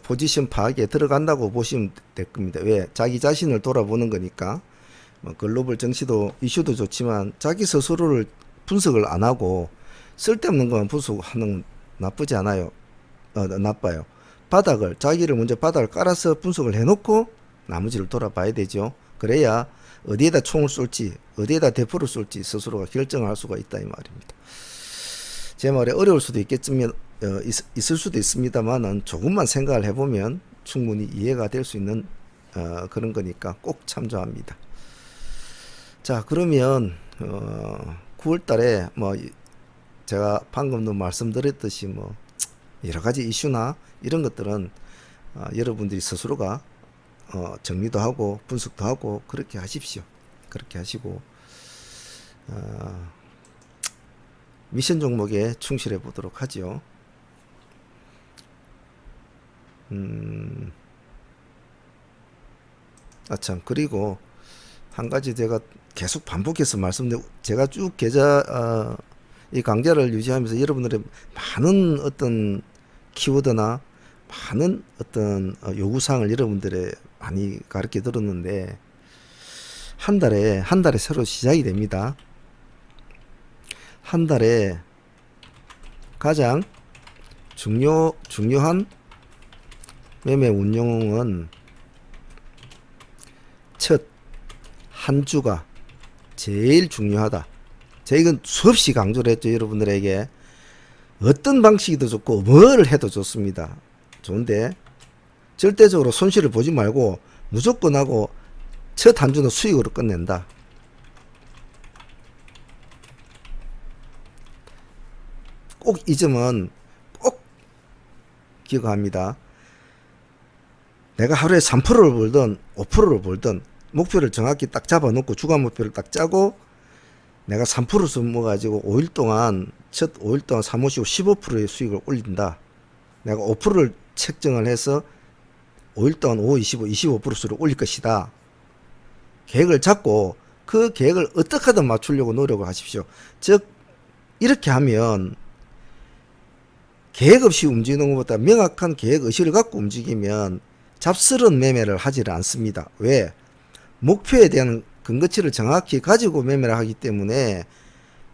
S1: 포지션 파악에 들어간다고 보시면 될 겁니다. 왜? 자기 자신을 돌아보는 거니까. 글로벌 정시도 이슈도 좋지만 자기 스스로를 분석을 안 하고 쓸데없는 것만 분석하는 건 나쁘지 않아요. 나빠요. 자기를 먼저 바닥을 깔아서 분석을 해놓고 나머지를 돌아봐야 되죠. 그래야 어디에다 총을 쏠지, 어디에다 대포를 쏠지 스스로가 결정할 수가 있다 이 말입니다. 제 말에 어려울 수도 있겠지만 있을 수도 있습니다만은 조금만 생각을 해보면 충분히 이해가 될 수 있는 그런 거니까 꼭 참조합니다. 자, 그러면 9월 달에 제가 방금도 말씀드렸듯이 여러 가지 이슈나 이런 것들은 여러분들이 스스로가 정리도 하고 분석도 하고 그렇게 하십시오. 그렇게 하시고 미션 종목에 충실해 보도록 하죠. 참, 그리고 한 가지 제가 계속 반복해서 말씀드리고, 제가 쭉 계좌 이 강좌를 유지하면서 여러분들의 많은 어떤 키워드나 많은 어떤 요구사항을 여러분들의 많이 가르쳐 들었는데, 한 달에 새로 시작이 됩니다. 한 달에 가장 중요한 매매 운용은 첫 한 주가 제일 중요하다. 제가 이건 수없이 강조를 했죠. 여러분들에게 어떤 방식이도 좋고 뭘 해도 좋습니다. 좋은데 절대적으로 손실을 보지 말고 무조건 하고 첫 한 주는 수익으로 끝낸다. 꼭 이 점은 꼭 기억합니다. 내가 하루에 3%를 벌든 5%를 벌든 목표를 정확히 딱 잡아놓고 주간 목표를 딱 짜고 내가 3% 숨어가지고 5일 동안 첫 5일 동안 사무시고 15%의 수익을 올린다. 내가 5%를 책정을 해서 5일 동안 5, 25, 25% 수익을 올릴 것이다. 계획을 잡고 그 계획을 어떻게 하든 맞추려고 노력을 하십시오. 즉 이렇게 하면 계획 없이 움직이는 것보다 명확한 계획 의식을 갖고 움직이면 잡스러운 매매를 하지를 않습니다. 왜? 목표에 대한 근거치를 정확히 가지고 매매를 하기 때문에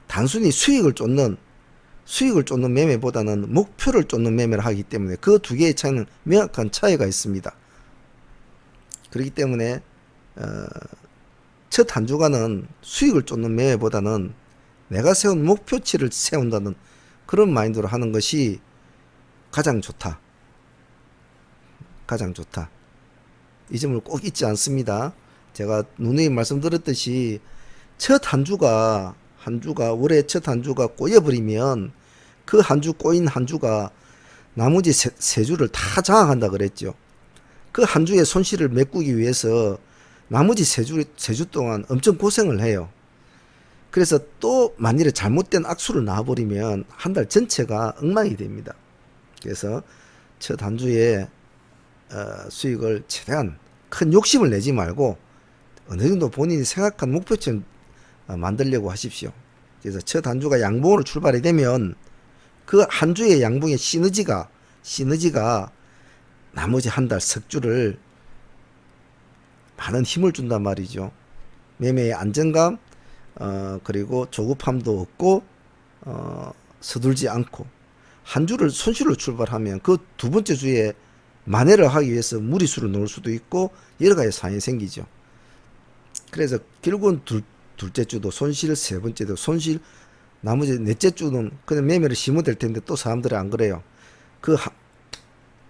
S1: 단순히 수익을 쫓는 매매보다는 목표를 쫓는 매매를 하기 때문에 그 두 개의 차이는 명확한 차이가 있습니다. 그렇기 때문에 첫 한 주간은 수익을 쫓는 매매보다는 내가 세운 목표치를 세운다는 그런 마인드로 하는 것이 가장 좋다. 가장 좋다. 이 점을 꼭 잊지 않습니다. 제가 누누이 말씀드렸듯이 첫 한 주가 올해 첫 한 주가 꼬여버리면 그 한 주 꼬인 한 주가 나머지 세 주를 다 장악한다 그랬죠. 그 한 주의 손실을 메꾸기 위해서 나머지 세 주 동안 엄청 고생을 해요. 그래서 또 만일에 잘못된 악수를 나와버리면 한 달 전체가 엉망이 됩니다. 그래서 첫 한 주에 수익을 최대한 큰 욕심을 내지 말고 어느 정도 본인이 생각한 목표치를 만들려고 하십시오. 그래서 첫 한 주가 양봉으로 출발이 되면 그 한 주의 양봉의 시너지가 나머지 한 달 석주를 많은 힘을 준단 말이죠. 매매의 안정감, 그리고 조급함도 없고 서둘지 않고 한 주를 손실로 출발하면 그 두 번째 주에 만회를 하기 위해서 무리수를 놓을 수도 있고 여러 가지 상황이 생기죠. 그래서 결국은 둘째 주도 손실, 세 번째도 손실, 나머지 넷째 주는 그냥 매매를 심어야 될 텐데 또 사람들이 안 그래요.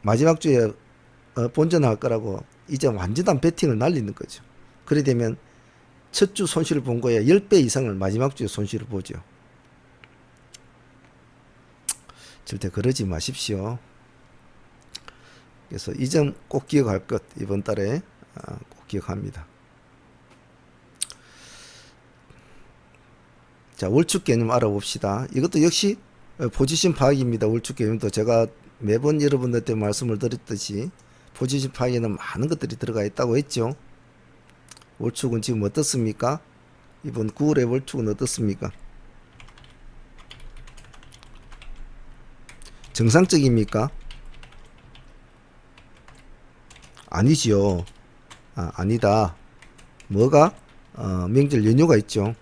S1: 마지막 주에 본전할 거라고 이제 완전한 베팅을 날리는 거죠. 그래 되면 첫 주 손실을 본 거에 10배 이상을 마지막 주에 손실을 보죠. 절대 그러지 마십시오. 그래서 이 점 꼭 기억할 것, 이번 달에 꼭 기억합니다. 자, 월축 개념 알아봅시다. 이것도 역시 포지션 파악입니다. 월축 개념도 제가 매번 여러분들한테 말씀을 드렸듯이 포지션 파악에는 많은 것들이 들어가 있다고 했죠. 월축은 지금 어떻습니까? 이번 9월의 월축은 어떻습니까? 정상적입니까? 아니지요. 아니다. 뭐가? 명절 연휴가 있죠.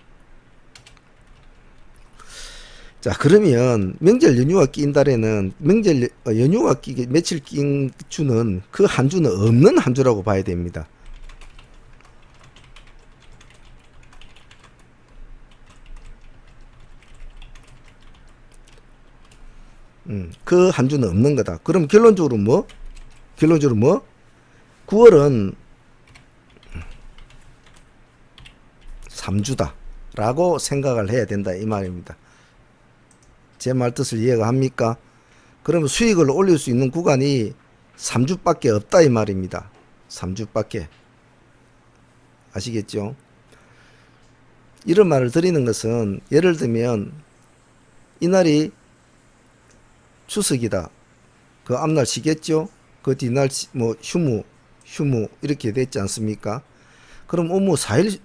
S1: 자, 그러면 명절 연휴가 낀 달에는 명절 연휴가 끼게 며칠 낀 주는 그 한 주는 없는 한 주라고 봐야 됩니다. 그 한 주는 없는 거다. 그럼 결론적으로 뭐? 9월은 3주다 라고 생각을 해야 된다 이 말입니다. 제 말 뜻을 이해가 합니까? 그러면 수익을 올릴 수 있는 구간이 3주밖에 없다 이 말입니다. 3주밖에. 아시겠죠? 이런 말을 드리는 것은 예를 들면 이날이 추석이다. 그 앞날 쉬겠죠? 그 뒤날 뭐 휴무 이렇게 됐지 않습니까? 그럼 뭐 4일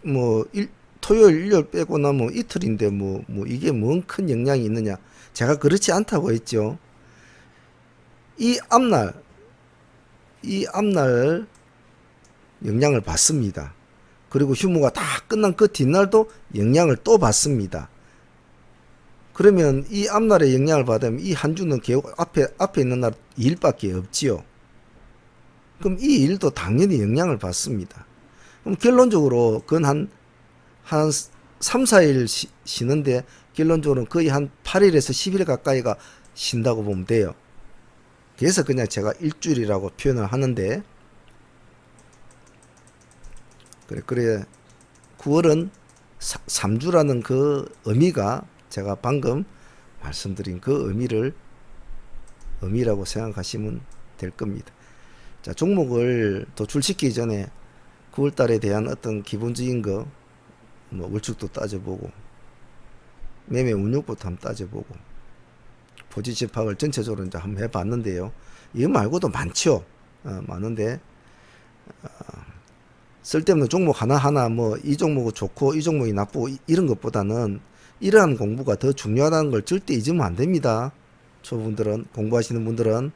S1: 토요일 일요일 빼고 나면 이틀인데 뭐 이게 뭔 큰 영향이 있느냐? 제가 그렇지 않다고 했죠. 이 앞날 영향을 받습니다. 그리고 휴무가 다 끝난 그 뒷날도 영향을 또 받습니다. 그러면 이 앞날에 영향을 받으면 이 한 주는 계속 앞에 있는 날 2일밖에 없지요. 그럼 이 일도 당연히 영향을 받습니다. 그럼 결론적으로 그건 한 3, 4일 쉬는데 결론적으로는 거의 한 8일에서 10일 가까이가 쉰다고 보면 돼요. 그래서 그냥 제가 일주일이라고 표현을 하는데, 그래 9월은 3주라는 그 의미가 제가 방금 말씀드린 그 의미라고 생각하시면 될 겁니다. 자, 종목을 도출시키기 전에 9월 달에 대한 어떤 기본적인 거, 뭐 월축도 따져보고 매매 운용부터 한번 따져보고 포지션 파악을 전체적으로 이제 한번 해봤는데요. 이거 말고도 많죠. 많은데 쓸데없는 종목 하나하나 뭐 이 종목이 좋고 이 종목이 나쁘고 이런 것보다는 이러한 공부가 더 중요하다는 걸 절대 잊으면 안 됩니다. 초보분들은, 공부하시는 분들은.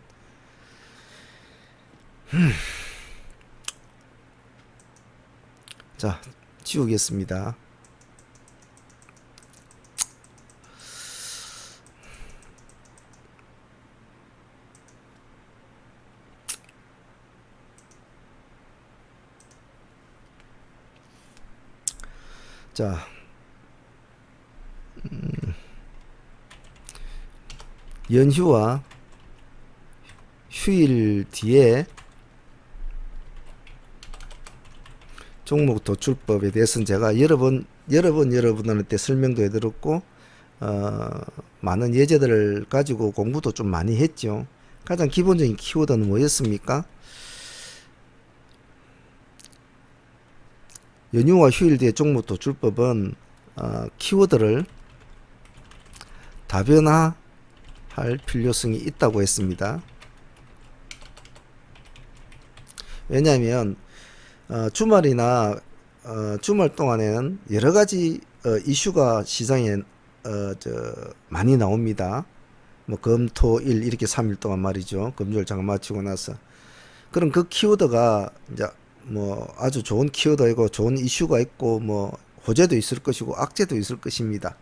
S1: 자, 지우겠습니다. 자, 연휴와 휴일 뒤에 종목 도출법에 대해서는 제가 여러분한테 설명도 해드렸고, 많은 예제들을 가지고 공부도 좀 많이 했죠. 가장 기본적인 키워드는 뭐였습니까? 연휴와 휴일 뒤에 종목 도출법은 키워드를 다변화할 필요성이 있다고 했습니다. 왜냐하면 주말이나 주말 동안에는 여러 가지 이슈가 시장에 많이 나옵니다. 뭐 금, 토, 일 이렇게 3일 동안 말이죠. 금요일 장을 마치고 나서. 그럼 그 키워드가 이제 뭐 아주 좋은 키워드이고 좋은 이슈가 있고 뭐 호재도 있을 것이고 악재도 있을 것입니다.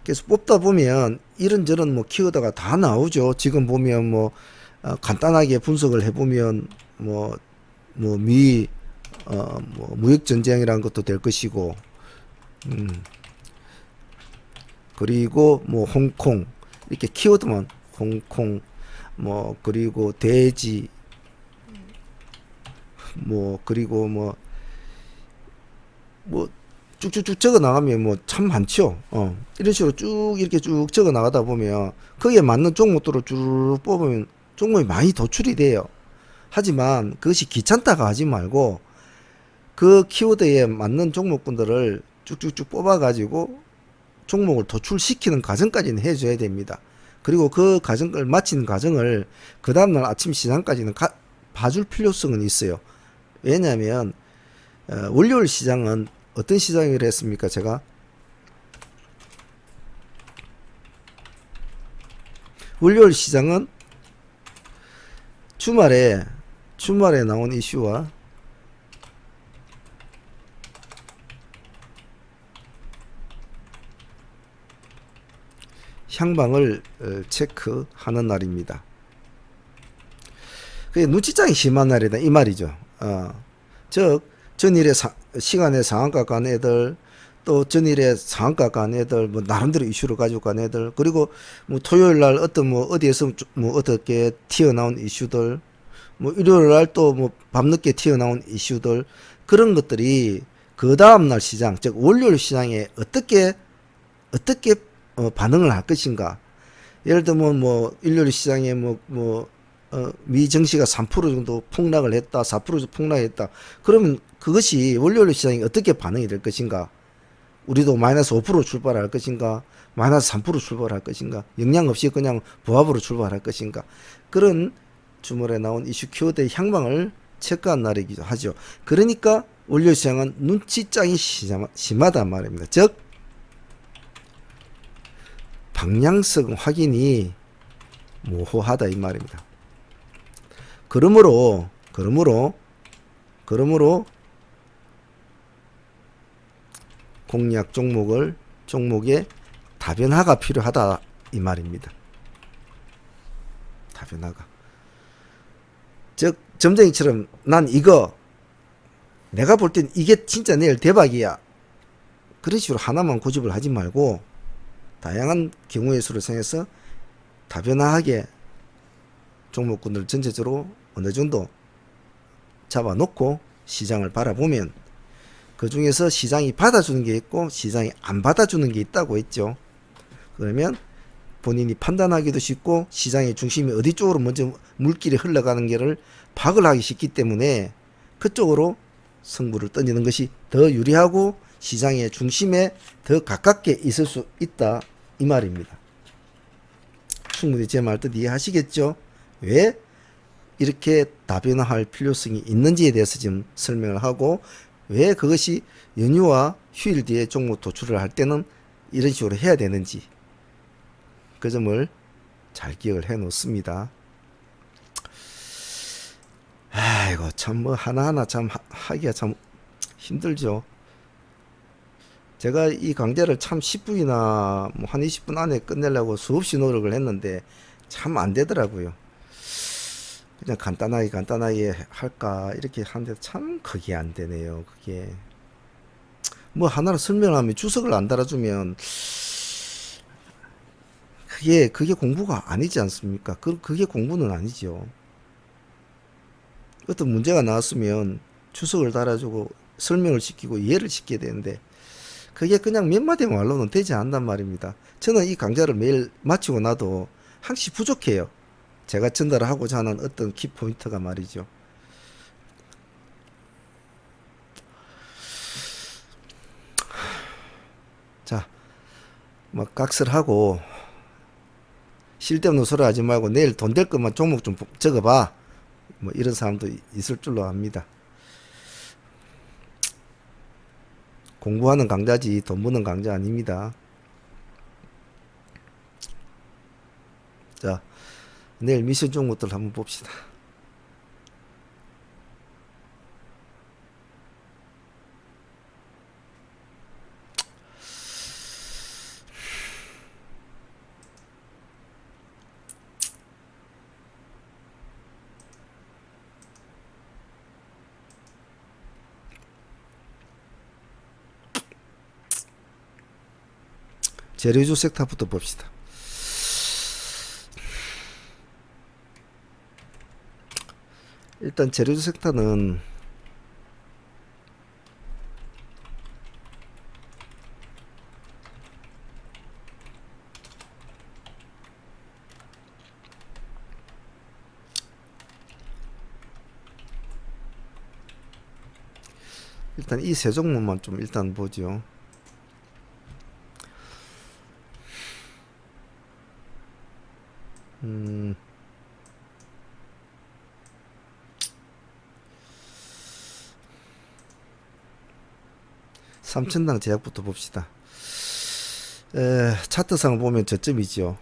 S1: 그래서 뽑다 보면 이런저런 뭐 키워드가 다 나오죠. 지금 보면 뭐 간단하게 분석을 해보면 뭐 무역 전쟁이라는 것도 될 것이고, 그리고 뭐 홍콩 이렇게 키워드만 홍콩 뭐 그리고 돼지 뭐 그리고 뭐 쭉쭉쭉 적어 나가면 뭐 참 많죠. 이런 식으로 쭉 이렇게 쭉 적어 나가다 보면 거기에 맞는 종목들을 쭉 뽑으면 종목이 많이 도출이 돼요. 하지만 그것이 귀찮다가 하지 말고 그 키워드에 맞는 종목군들을 쭉쭉쭉 뽑아가지고 종목을 도출시키는 과정까지는 해줘야 됩니다. 그리고 그 과정을 마친 과정을 그 다음날 아침 시장까지는 봐줄 필요성은 있어요. 왜냐하면 월요일 시장은 어떤 시장이라 했습니까? 제가 월요일 시장은 주말에 나온 이슈와 향방을 체크하는 날입니다. 그게 눈치장이 심한 날이다 이 말이죠. 즉 전일의 시간에 상한가 간 애들, 또 전일에 상한가 간 애들, 뭐 나름대로 이슈를 가지고 간 애들, 그리고 뭐 토요일 날 어떤 뭐 어디에서 뭐 어떻게 튀어나온 이슈들, 뭐 일요일 날 또 뭐 밤늦게 튀어나온 이슈들, 그런 것들이 그 다음 날 시장, 즉 월요일 시장에 어떻게 반응을 할 것인가. 예를 들면 뭐 일요일 시장에 미 증시가 3% 정도 폭락을 했다, 4% 폭락했다. 그러면 그것이 월요일 시장이 어떻게 반응이 될 것인가? 우리도 마이너스 5% 출발할 것인가? 마이너스 3% 출발할 것인가? 영향 없이 그냥 보합으로 출발할 것인가? 그런 주말에 나온 이슈 키워드의 향방을 체크한 날이기도 하죠. 그러니까 월요일 시장은 눈치장이 심하단 말입니다. 즉 방향성 확인이 모호하다 이 말입니다. 그러므로 공략 종목의 다변화가 필요하다 이 말입니다. 다변화가. 즉 점쟁이처럼 난 이거 내가 볼 땐 이게 진짜 내일 대박이야. 그런 식으로 하나만 고집을 하지 말고 다양한 경우의 수를 생해서 다변화하게 종목군들 전체적으로 어느 정도 잡아놓고 시장을 바라보면 그 중에서 시장이 받아주는 게 있고 시장이 안 받아주는 게 있다고 했죠. 그러면 본인이 판단하기도 쉽고 시장의 중심이 어디 쪽으로 먼저 물길이 흘러가는 게를 파악을 하기 쉽기 때문에 그쪽으로 승부를 던지는 것이 더 유리하고 시장의 중심에 더 가깝게 있을 수 있다 이 말입니다. 충분히 제 말 뜻 이해하시겠죠? 왜 이렇게 다변화할 필요성이 있는지에 대해서 지금 설명을 하고 왜 그것이 연휴와 휴일 뒤에 종목 도출을 할 때는 이런 식으로 해야 되는지 그 점을 잘 기억을 해 놓습니다. 아이고 참 뭐 하나하나 참 하기가 참 힘들죠. 제가 이 강좌를 참 10분이나 뭐 한 20분 안에 끝내려고 수없이 노력을 했는데 참 안 되더라고요. 그냥 간단하게 할까 이렇게 하는데 참 그게 안 되네요. 그게 뭐 하나로 설명하면 주석을 안 달아주면 그게 공부가 아니지 않습니까? 그게 공부는 아니죠. 어떤 문제가 나왔으면 주석을 달아주고 설명을 시키고 이해를 시켜야 되는데 그게 그냥 몇 마디 말로는 되지 않단 말입니다. 저는 이 강좌를 매일 마치고 나도 항시 부족해요. 제가 전달하고자 하는 어떤 키포인트가 말이죠. 자, 뭐 각설하고 쓸데없는 소리 하지 말고 내일 돈 될 것만 종목 좀 적어봐. 뭐 이런 사람도 있을 줄로 압니다. 공부하는 강좌지 돈 버는 강좌 아닙니다. 자, 내일 미션 종목들 한번 봅시다. 재료주 섹터부터 봅시다. 일단 재료주 섹터는 일단 이 세 종목만 좀 일단 보죠. 삼천당 제약부터 봅시다. 차트상 보면 저점이죠.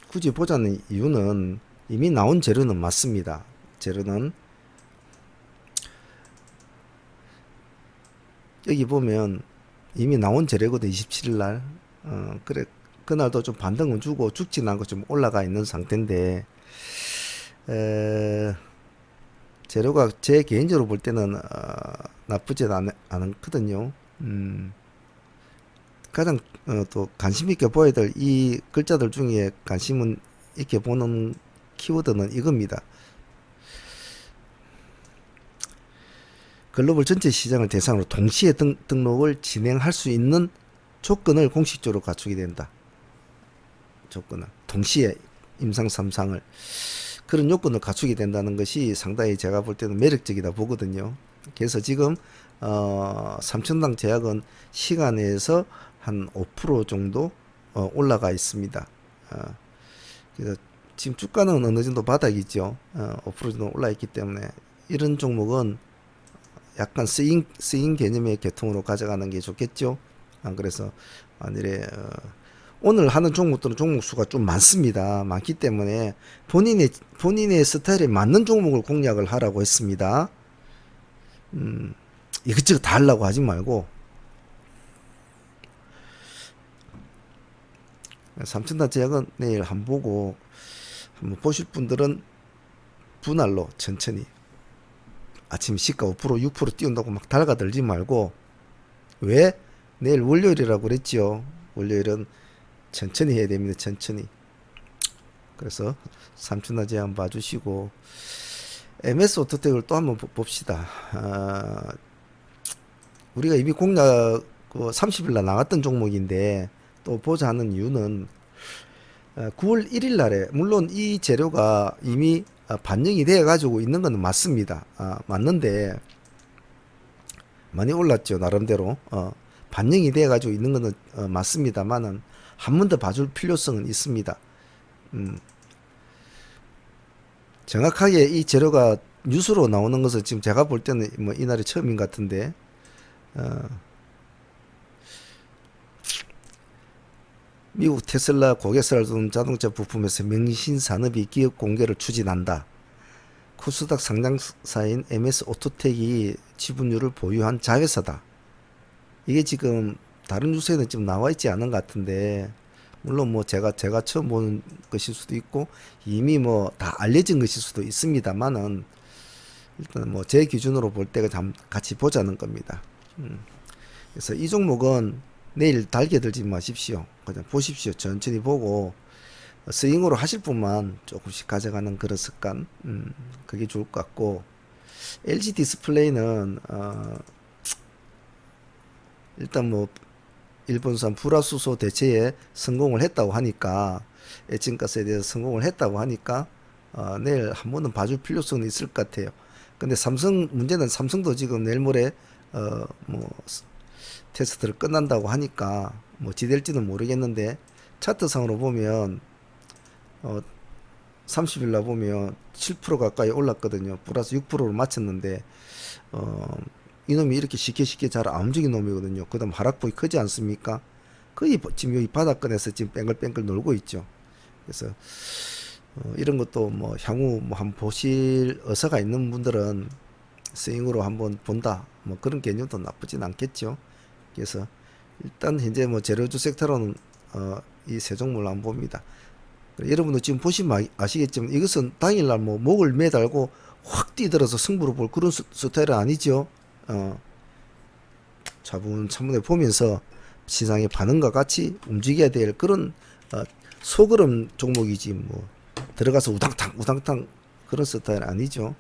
S1: 굳이 보자는 이유는 이미 나온 재료는 맞습니다. 재료는 여기 보면 이미 나온 재료거든. 27일 날. 그래 그날도 좀 반등은 주고 죽진 않고 좀 올라가 있는 상태인데 재료가 제 개인적으로 볼 때는 나쁘지 않거든요. 가장 또 관심 있게 보여야 될 이 글자들 중에 관심은 있게 보는 키워드는 이겁니다. 글로벌 전체 시장을 대상으로 동시에 등록을 진행할 수 있는 조건을 공식적으로 갖추게 된다. 조건을 동시에 임상 3상을 그런 요건을 갖추게 된다는 것이 상당히 제가 볼 때는 매력적이다 보거든요. 그래서 지금 삼천당 제약은 시간에서 한 5% 정도 올라가 있습니다. 그래서 지금 주가는 어느 정도 바닥이죠. 5% 정도 올라 있기 때문에 이런 종목은 약간 스윙 개념의 계통으로 가져가는 게 좋겠죠. 그래서 만일에 오늘 하는 종목들은 종목 수가 좀 많습니다. 많기 때문에 본인의 스타일에 맞는 종목을 공략을 하라고 했습니다. 이것저것 다 하려고 하지 말고 삼천단 제약은 내일 한번 보고 한번 보실 분들은 분할로 천천히 아침 시가 5% 6% 띄운다고 막 달가들지 말고 왜? 내일 월요일이라고 그랬죠. 월요일은 천천히 해야 됩니다. 천천히. 그래서 삼춘화 제한 봐주시고 MS 오토텍을 또 한번 봅시다. 우리가 이미 공략 30일 날 나갔던 종목인데 또 보자 하는 이유는 9월 1일 날에 물론 이 재료가 이미 반영이 되어 가지고 있는 건 맞습니다. 맞는데 많이 올랐죠. 나름대로 반영이 되어 가지고 있는 거는 맞습니다만은 한 번 더 봐줄 필요성은 있습니다. 음, 정확하게 이 재료가 뉴스로 나오는 것은 지금 제가 볼 때는 뭐 이날이 처음인 것 같은데 어, 미국 테슬라 고객사를 두는 자동차 부품에서 명신 산업이 기업 공개를 추진한다. 코스닥 상장사인 MS 오토텍이 지분율을 보유한 자회사다. 이게 지금 다른 뉴스에는 지금 나와 있지 않은 것 같은데 물론 뭐 제가 처음 보는 것일 수도 있고 이미 뭐 다 알려진 것일 수도 있습니다만은 일단 뭐 제 기준으로 볼 때가 같이 보자는 겁니다. 그래서 이 종목은 내일 달게 들지 마십시오. 그냥 보십시오. 천천히 보고 스윙으로 하실 분만 조금씩 가져가는 그런 습관, 그게 좋을 것 같고 LG 디스플레이는 일단 뭐 일본산 불화수소 대체에 성공을 했다고 하니까 에칭가스에 대해서 성공을 했다고 하니까 내일 한 번은 봐줄 필요성은 있을 것 같아요. 근데 삼성 문제는 삼성도 지금 내일 모레 뭐 테스트를 끝난다고 하니까 뭐 지될지는 모르겠는데 차트상으로 보면 30일 날 보면 7% 가까이 올랐거든요. 플러스 6%를 마쳤는데 이놈이 이렇게 쉽게 잘 안 움직인 놈이거든요. 그다음 하락폭이 크지 않습니까? 거의 지금 여기 바닥권에서 지금 뺑글뺑글 놀고 있죠. 그래서 이런 것도 뭐 향후 뭐 한번 보실 의사가 있는 분들은 스윙으로 한번 본다. 뭐 그런 개념도 나쁘진 않겠죠. 그래서 일단 현재 뭐 재료주 섹터로는 이 세 종목을 안 봅니다. 여러분도 지금 보시면 아시겠지만 이것은 당일날 뭐 목을 매달고 확 뛰들어서 승부를 볼 그런 스타일은 아니죠. 차분차분히 보면서 시장의 반응과 같이 움직여야 될 그런 소그름 종목이지 뭐 들어가서 우당탕 그런 스타일 아니죠.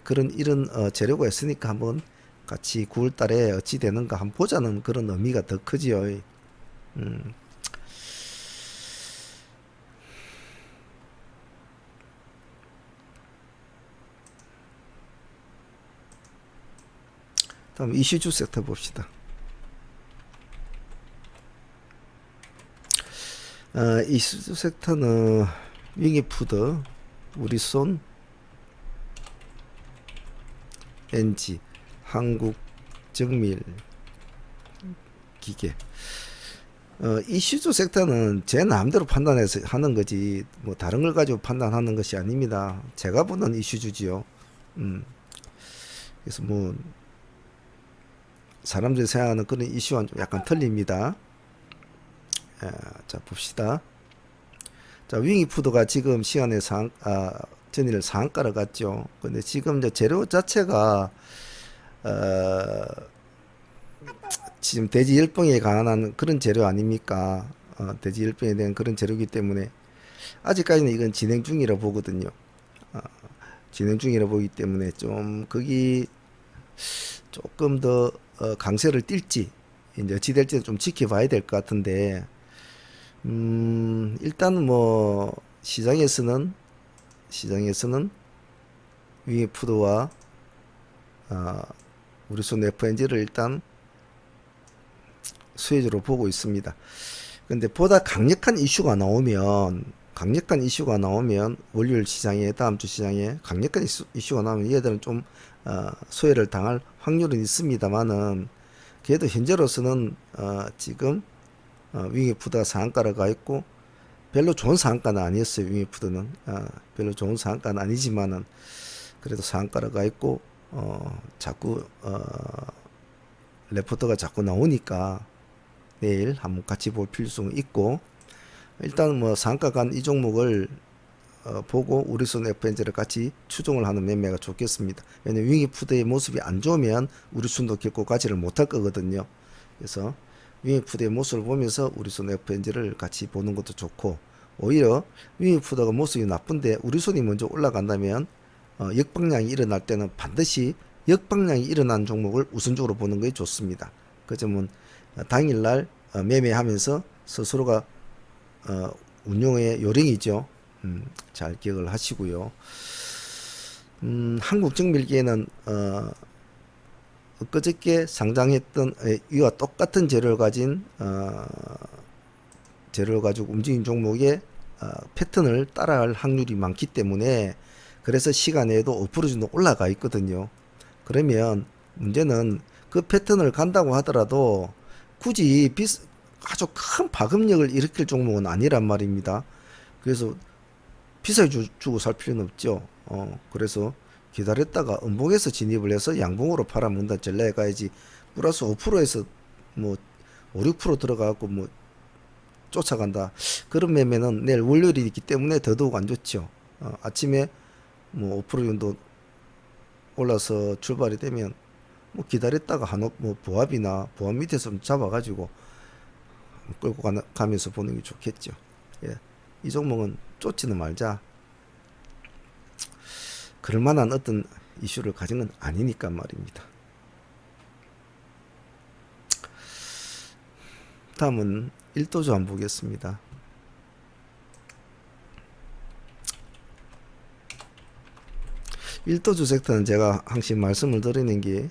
S1: 그런 이런 재료가 있으니까 한번 같이 9월 달에 어찌 되는가 한번 보자는 그런 의미가 더 크지요. 다음 이슈주 섹터 봅시다. 이슈주 섹터는 윙이푸드, 우리손, NG, 한국정밀, 기계. 이슈주 섹터는 제 마음대로 판단해서 하는 거지 뭐 다른 걸 가지고 판단하는 것이 아닙니다. 제가 보는 이슈주지요. 그래서 뭐 사람들이 생각하는 그런 이슈와는 좀 약간 틀립니다. 자 봅시다. 자 윙이푸드가 지금 시간에 전일 상한가를 갔죠. 근데 지금 이제 재료 자체가 지금 돼지 열병에 관한 그런 재료 아닙니까? 돼지 열병에 대한 그런 재료이기 때문에 아직까지는 이건 진행 중이라 보거든요. 진행 중이라 보기 때문에 좀 거기 조금 더 강세를 띨지 이제 어찌 될지는 좀 지켜봐야 될 것 같은데 일단 뭐 시장에서는 윙이푸드와 우리손 FNG를 일단 수혜주로 보고 있습니다. 근데 보다 강력한 이슈가 나오면 월요일 시장에 다음 주 시장에 강력한 이슈가 나오면 얘들은 좀 소외를 당할 확률은 있습니다만은 그래도 현재로서는 지금 윙이푸드가 상한가를 가 있고 별로 좋은 상한가는 아니었어요. 윙이푸드는 별로 좋은 상한가는 아니지만은 그래도 상한가를 가 있고 자꾸 레포트가 자꾸 나오니까 내일 한번 같이 볼 필요성이 있고 일단 뭐 상한가 간 이 종목을 보고 우리손 FNG를 같이 추종을 하는 매매가 좋겠습니다. 왜냐면 윙이푸드의 모습이 안 좋으면 우리손도 결코 가지를 못할 거거든요. 그래서 윙이푸드의 모습을 보면서 우리손 FNG를 같이 보는 것도 좋고, 오히려 윙이푸드가 모습이 나쁜데 우리손이 먼저 올라간다면 역방향이 일어날 때는 반드시 역방향이 일어난 종목을 우선적으로 보는 것이 좋습니다. 그 점은 당일날 매매하면서 스스로가 운용의 요령이죠. 잘 기억을 하시고요. 한국정밀기에는 엊그저께 상장했던 이와 똑같은 재료를 가진 재료를 가지고 움직인 종목의 패턴을 따라할 확률이 많기 때문에, 그래서 시간에도 5% 정도 올라가 있거든요. 그러면 문제는 그 패턴을 간다고 하더라도 굳이 아주 큰 파급력을 일으킬 종목은 아니란 말입니다. 그래서 비싸게 주고 살 필요는 없죠. 그래서 기다렸다가 음봉에서 진입을 해서 양봉으로 팔아먹는다 전략에 가야지, 플러스 5%에서 뭐 5, 6% 들어가고 뭐 쫓아간다, 그런 매매는 내일 월요일이 있기 때문에 더더욱 안 좋죠. 아침에 뭐 5% 정도 올라서 출발이 되면 뭐 기다렸다가 뭐 보합 밑에서 좀 잡아가지고 끌고 가면서 보는 게 좋겠죠. 예. 이 종목은 쫓지는 말자. 그럴 만한 어떤 이슈를 가진 건 아니니까 말입니다. 다음은 1도주 한번 보겠습니다. 1도주 섹터는 제가 항상 말씀을 드리는 게,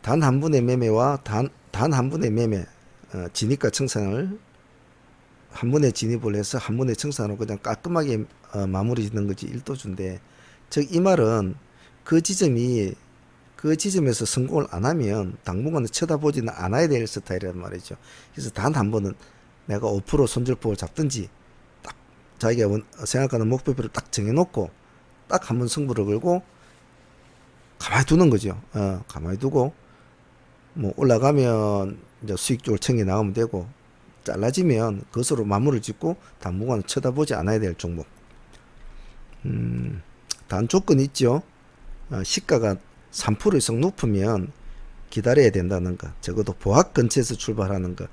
S1: 단 한 분의 매매와 단 한 분의 매매, 진입과 청산을 한 번에 진입을 해서 한 번에 청산으로 그냥 깔끔하게 마무리 짓는 것이 1도주인데, 즉 이 말은 그 지점에서 성공을 안 하면 당분간은 쳐다보지는 않아야 될 스타일이란 말이죠. 그래서 단 한 번은 내가 5% 손절폭을 잡든지 딱 자기가 생각하는 목표표를 딱 정해놓고 딱 한 번 승부를 걸고 가만히 두는 거죠. 가만히 두고 뭐 올라가면 이제 수익 쪽을 챙겨 나가면 되고, 잘라지면 그것으로 마무리를 짓고 당분간은 쳐다보지 않아야 될 종목. 단 조건이 있죠. 시가가 3% 이상 높으면 기다려야 된다는 거. 적어도 보합 근처에서 출발하는 거.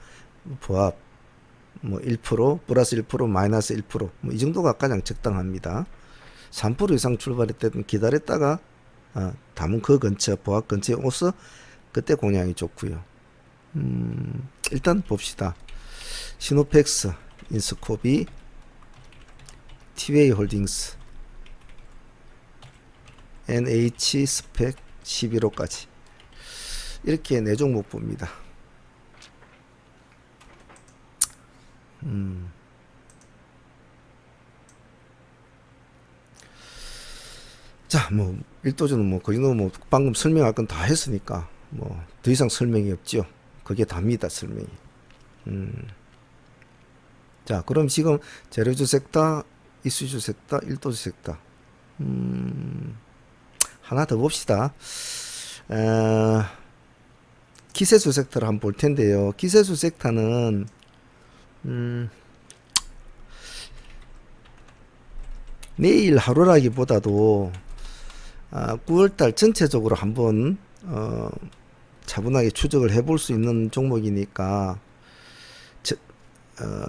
S1: 보합 뭐 1%, 플러스 1%, 마이너스 1%, 뭐 이 정도가 가장 적당합니다. 3% 이상 출발했을 때 기다렸다가 담은 그 근처, 보합 근처에 오서 그때 공략이 좋고요. 일단 봅시다. 시노펙스, 인스코비, 티웨이 홀딩스, NH 스펙 11호까지 이렇게 4종목 봅니다. 자, 뭐 1도주는 뭐 그 정도 뭐 방금 설명할 건 다 했으니까 뭐 더 이상 설명이 없죠. 그게 답니다, 설명이. 자, 그럼 지금 재료주 섹터, 이슈주 섹터, 1도주 섹터. 하나 더 봅시다. 기세주 섹터를 한번 볼 텐데요. 기세주 섹터는 내일 하루라기보다도 9월달 전체적으로 한번 차분하게 추적을 해볼 수 있는 종목이니까,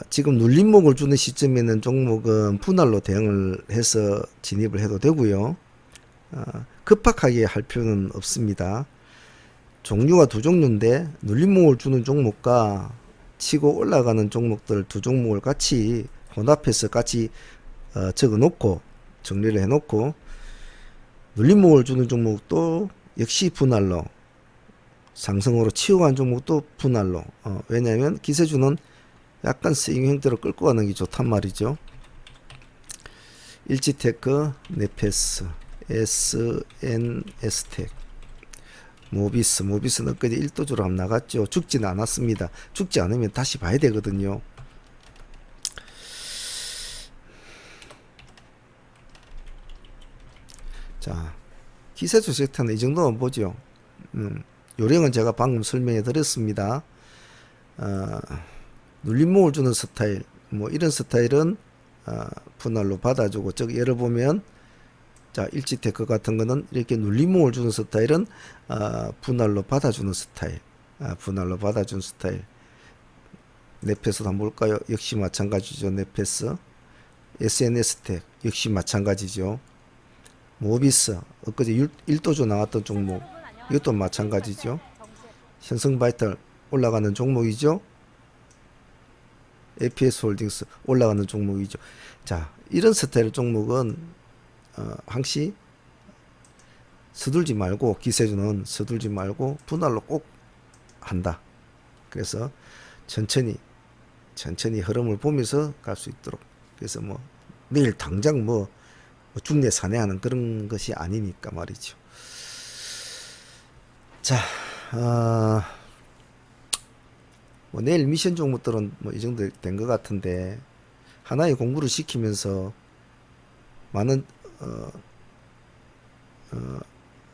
S1: 지금 눌림목을 주는 시점에 있는 종목은 분할로 대응을 해서 진입을 해도 되고요. 급박하게 할 필요는 없습니다. 종류가 두 종류인데, 눌림목을 주는 종목과 치고 올라가는 종목들 두 종목을 같이 혼합해서 같이 적어 놓고 정리를 해 놓고, 눌림목을 주는 종목도 역시 분할로, 상승으로 치어간 종목도 분할로. 왜냐하면 기세주는 약간 스윙 형태로 끌고 가는 게 좋단 말이죠. 일지테크, 네페스, SNS텍, 모비스는 엊그제 1도주로 한번 나갔죠. 죽지는 않았습니다. 죽지 않으면 다시 봐야 되거든요. 자, 기세주 섹터는 이 정도만 보죠. 요령은 제가 방금 설명해 드렸습니다. 눌림목을 주는 스타일, 뭐 이런 스타일은 분할로 받아주고, 즉 예를 보면 자 일지테크 같은 거는 이렇게 눌림목을 주는 스타일은 분할로 받아주는 스타일, 분할로 받아주는 스타일. 넷패스도 한번 볼까요? 역시 마찬가지죠. 넷패스, SNS텍 역시 마찬가지죠. 모비스 엊그제 1도조 나왔던 종목, 이것도 마찬가지죠. 현성바이탈 올라가는 종목이죠. APS홀딩스 올라가는 종목이죠. 자, 이런 스타일 종목은 항시 서둘지 말고, 기세주는 서둘지 말고 분할로 꼭 한다. 그래서 천천히 흐름을 보면서 갈 수 있도록. 그래서 뭐 내일 당장 뭐 중내 산해하는 그런 것이 아니니까 말이죠. 자, 뭐 내일 미션 종목들은 뭐 이 정도 된 것 같은데, 하나의 공부를 시키면서 많은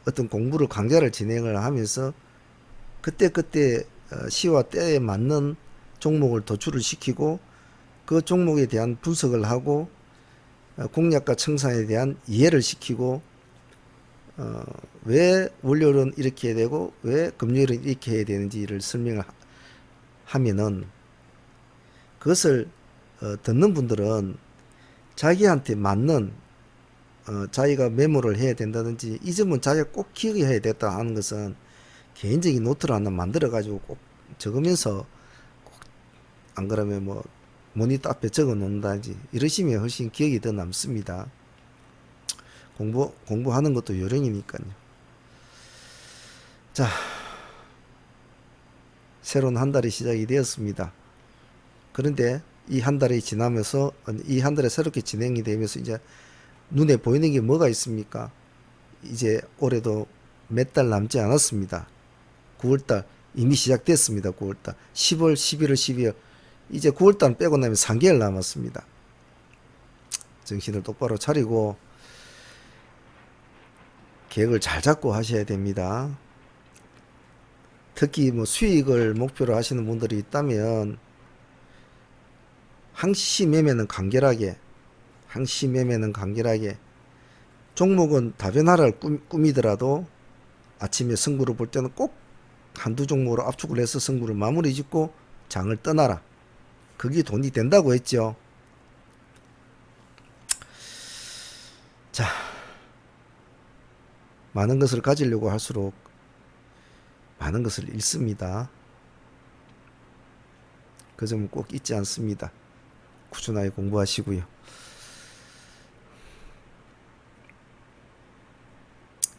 S1: 어떤 공부를 강좌를 진행을 하면서 그때 시와 때에 맞는 종목을 도출을 시키고, 그 종목에 대한 분석을 하고, 공략과 청산에 대한 이해를 시키고, 왜 월요일은 이렇게 해야 되고 왜 금요일은 이렇게 해야 되는지를 설명을 하면은, 그것을 듣는 분들은 자기한테 맞는, 자기가 메모를 해야 된다든지, 이 점은 자기가 꼭 기억해야 됐다 하는 것은 개인적인 노트를 하나 만들어 가지고 꼭 적으면서, 안 그러면 뭐 모니터 앞에 적어 놓는다든지 이러시면 훨씬 기억이 더 남습니다. 공부하는 것도 요령이니까요. 자, 새로운 한 달이 시작이 되었습니다. 그런데 이 한 달이 지나면서, 이 한 달에 새롭게 진행이 되면서 이제 눈에 보이는 게 뭐가 있습니까? 이제 올해도 몇 달 남지 않았습니다. 9월달 이미 시작됐습니다. 9월달, 10월, 11월, 12월, 이제 9월달 빼고 나면 3개월 남았습니다. 정신을 똑바로 차리고 계획을 잘 잡고 하셔야 됩니다. 특히 뭐 수익을 목표로 하시는 분들이 있다면 항시 매매는 간결하게, 종목은 다변화를 꾸미더라도 아침에 승부를 볼 때는 꼭 한두 종목으로 압축을 해서 승부를 마무리 짓고 장을 떠나라. 그게 돈이 된다고 했죠. 자, 많은 것을 가지려고 할수록 많은 것을 잃습니다. 그 점은 꼭 잊지 않습니다. 꾸준하게 공부하시고요.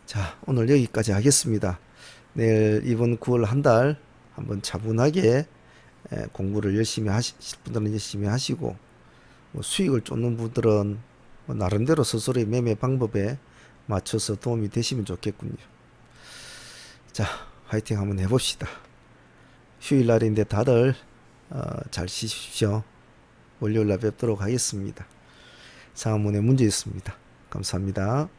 S1: 자, 오늘 여기까지 하겠습니다. 내일 이번 9월 한 달 한번 차분하게 공부를 열심히 하실 분들은 열심히 하시고, 뭐 수익을 쫓는 분들은 뭐 나름대로 스스로의 매매 방법에 맞춰서 도움이 되시면 좋겠군요. 자, 화이팅 한번 해봅시다. 휴일 날인데 다들 잘 쉬십시오. 월요일 날 뵙도록 하겠습니다. 상황문에 문제 있습니다. 감사합니다.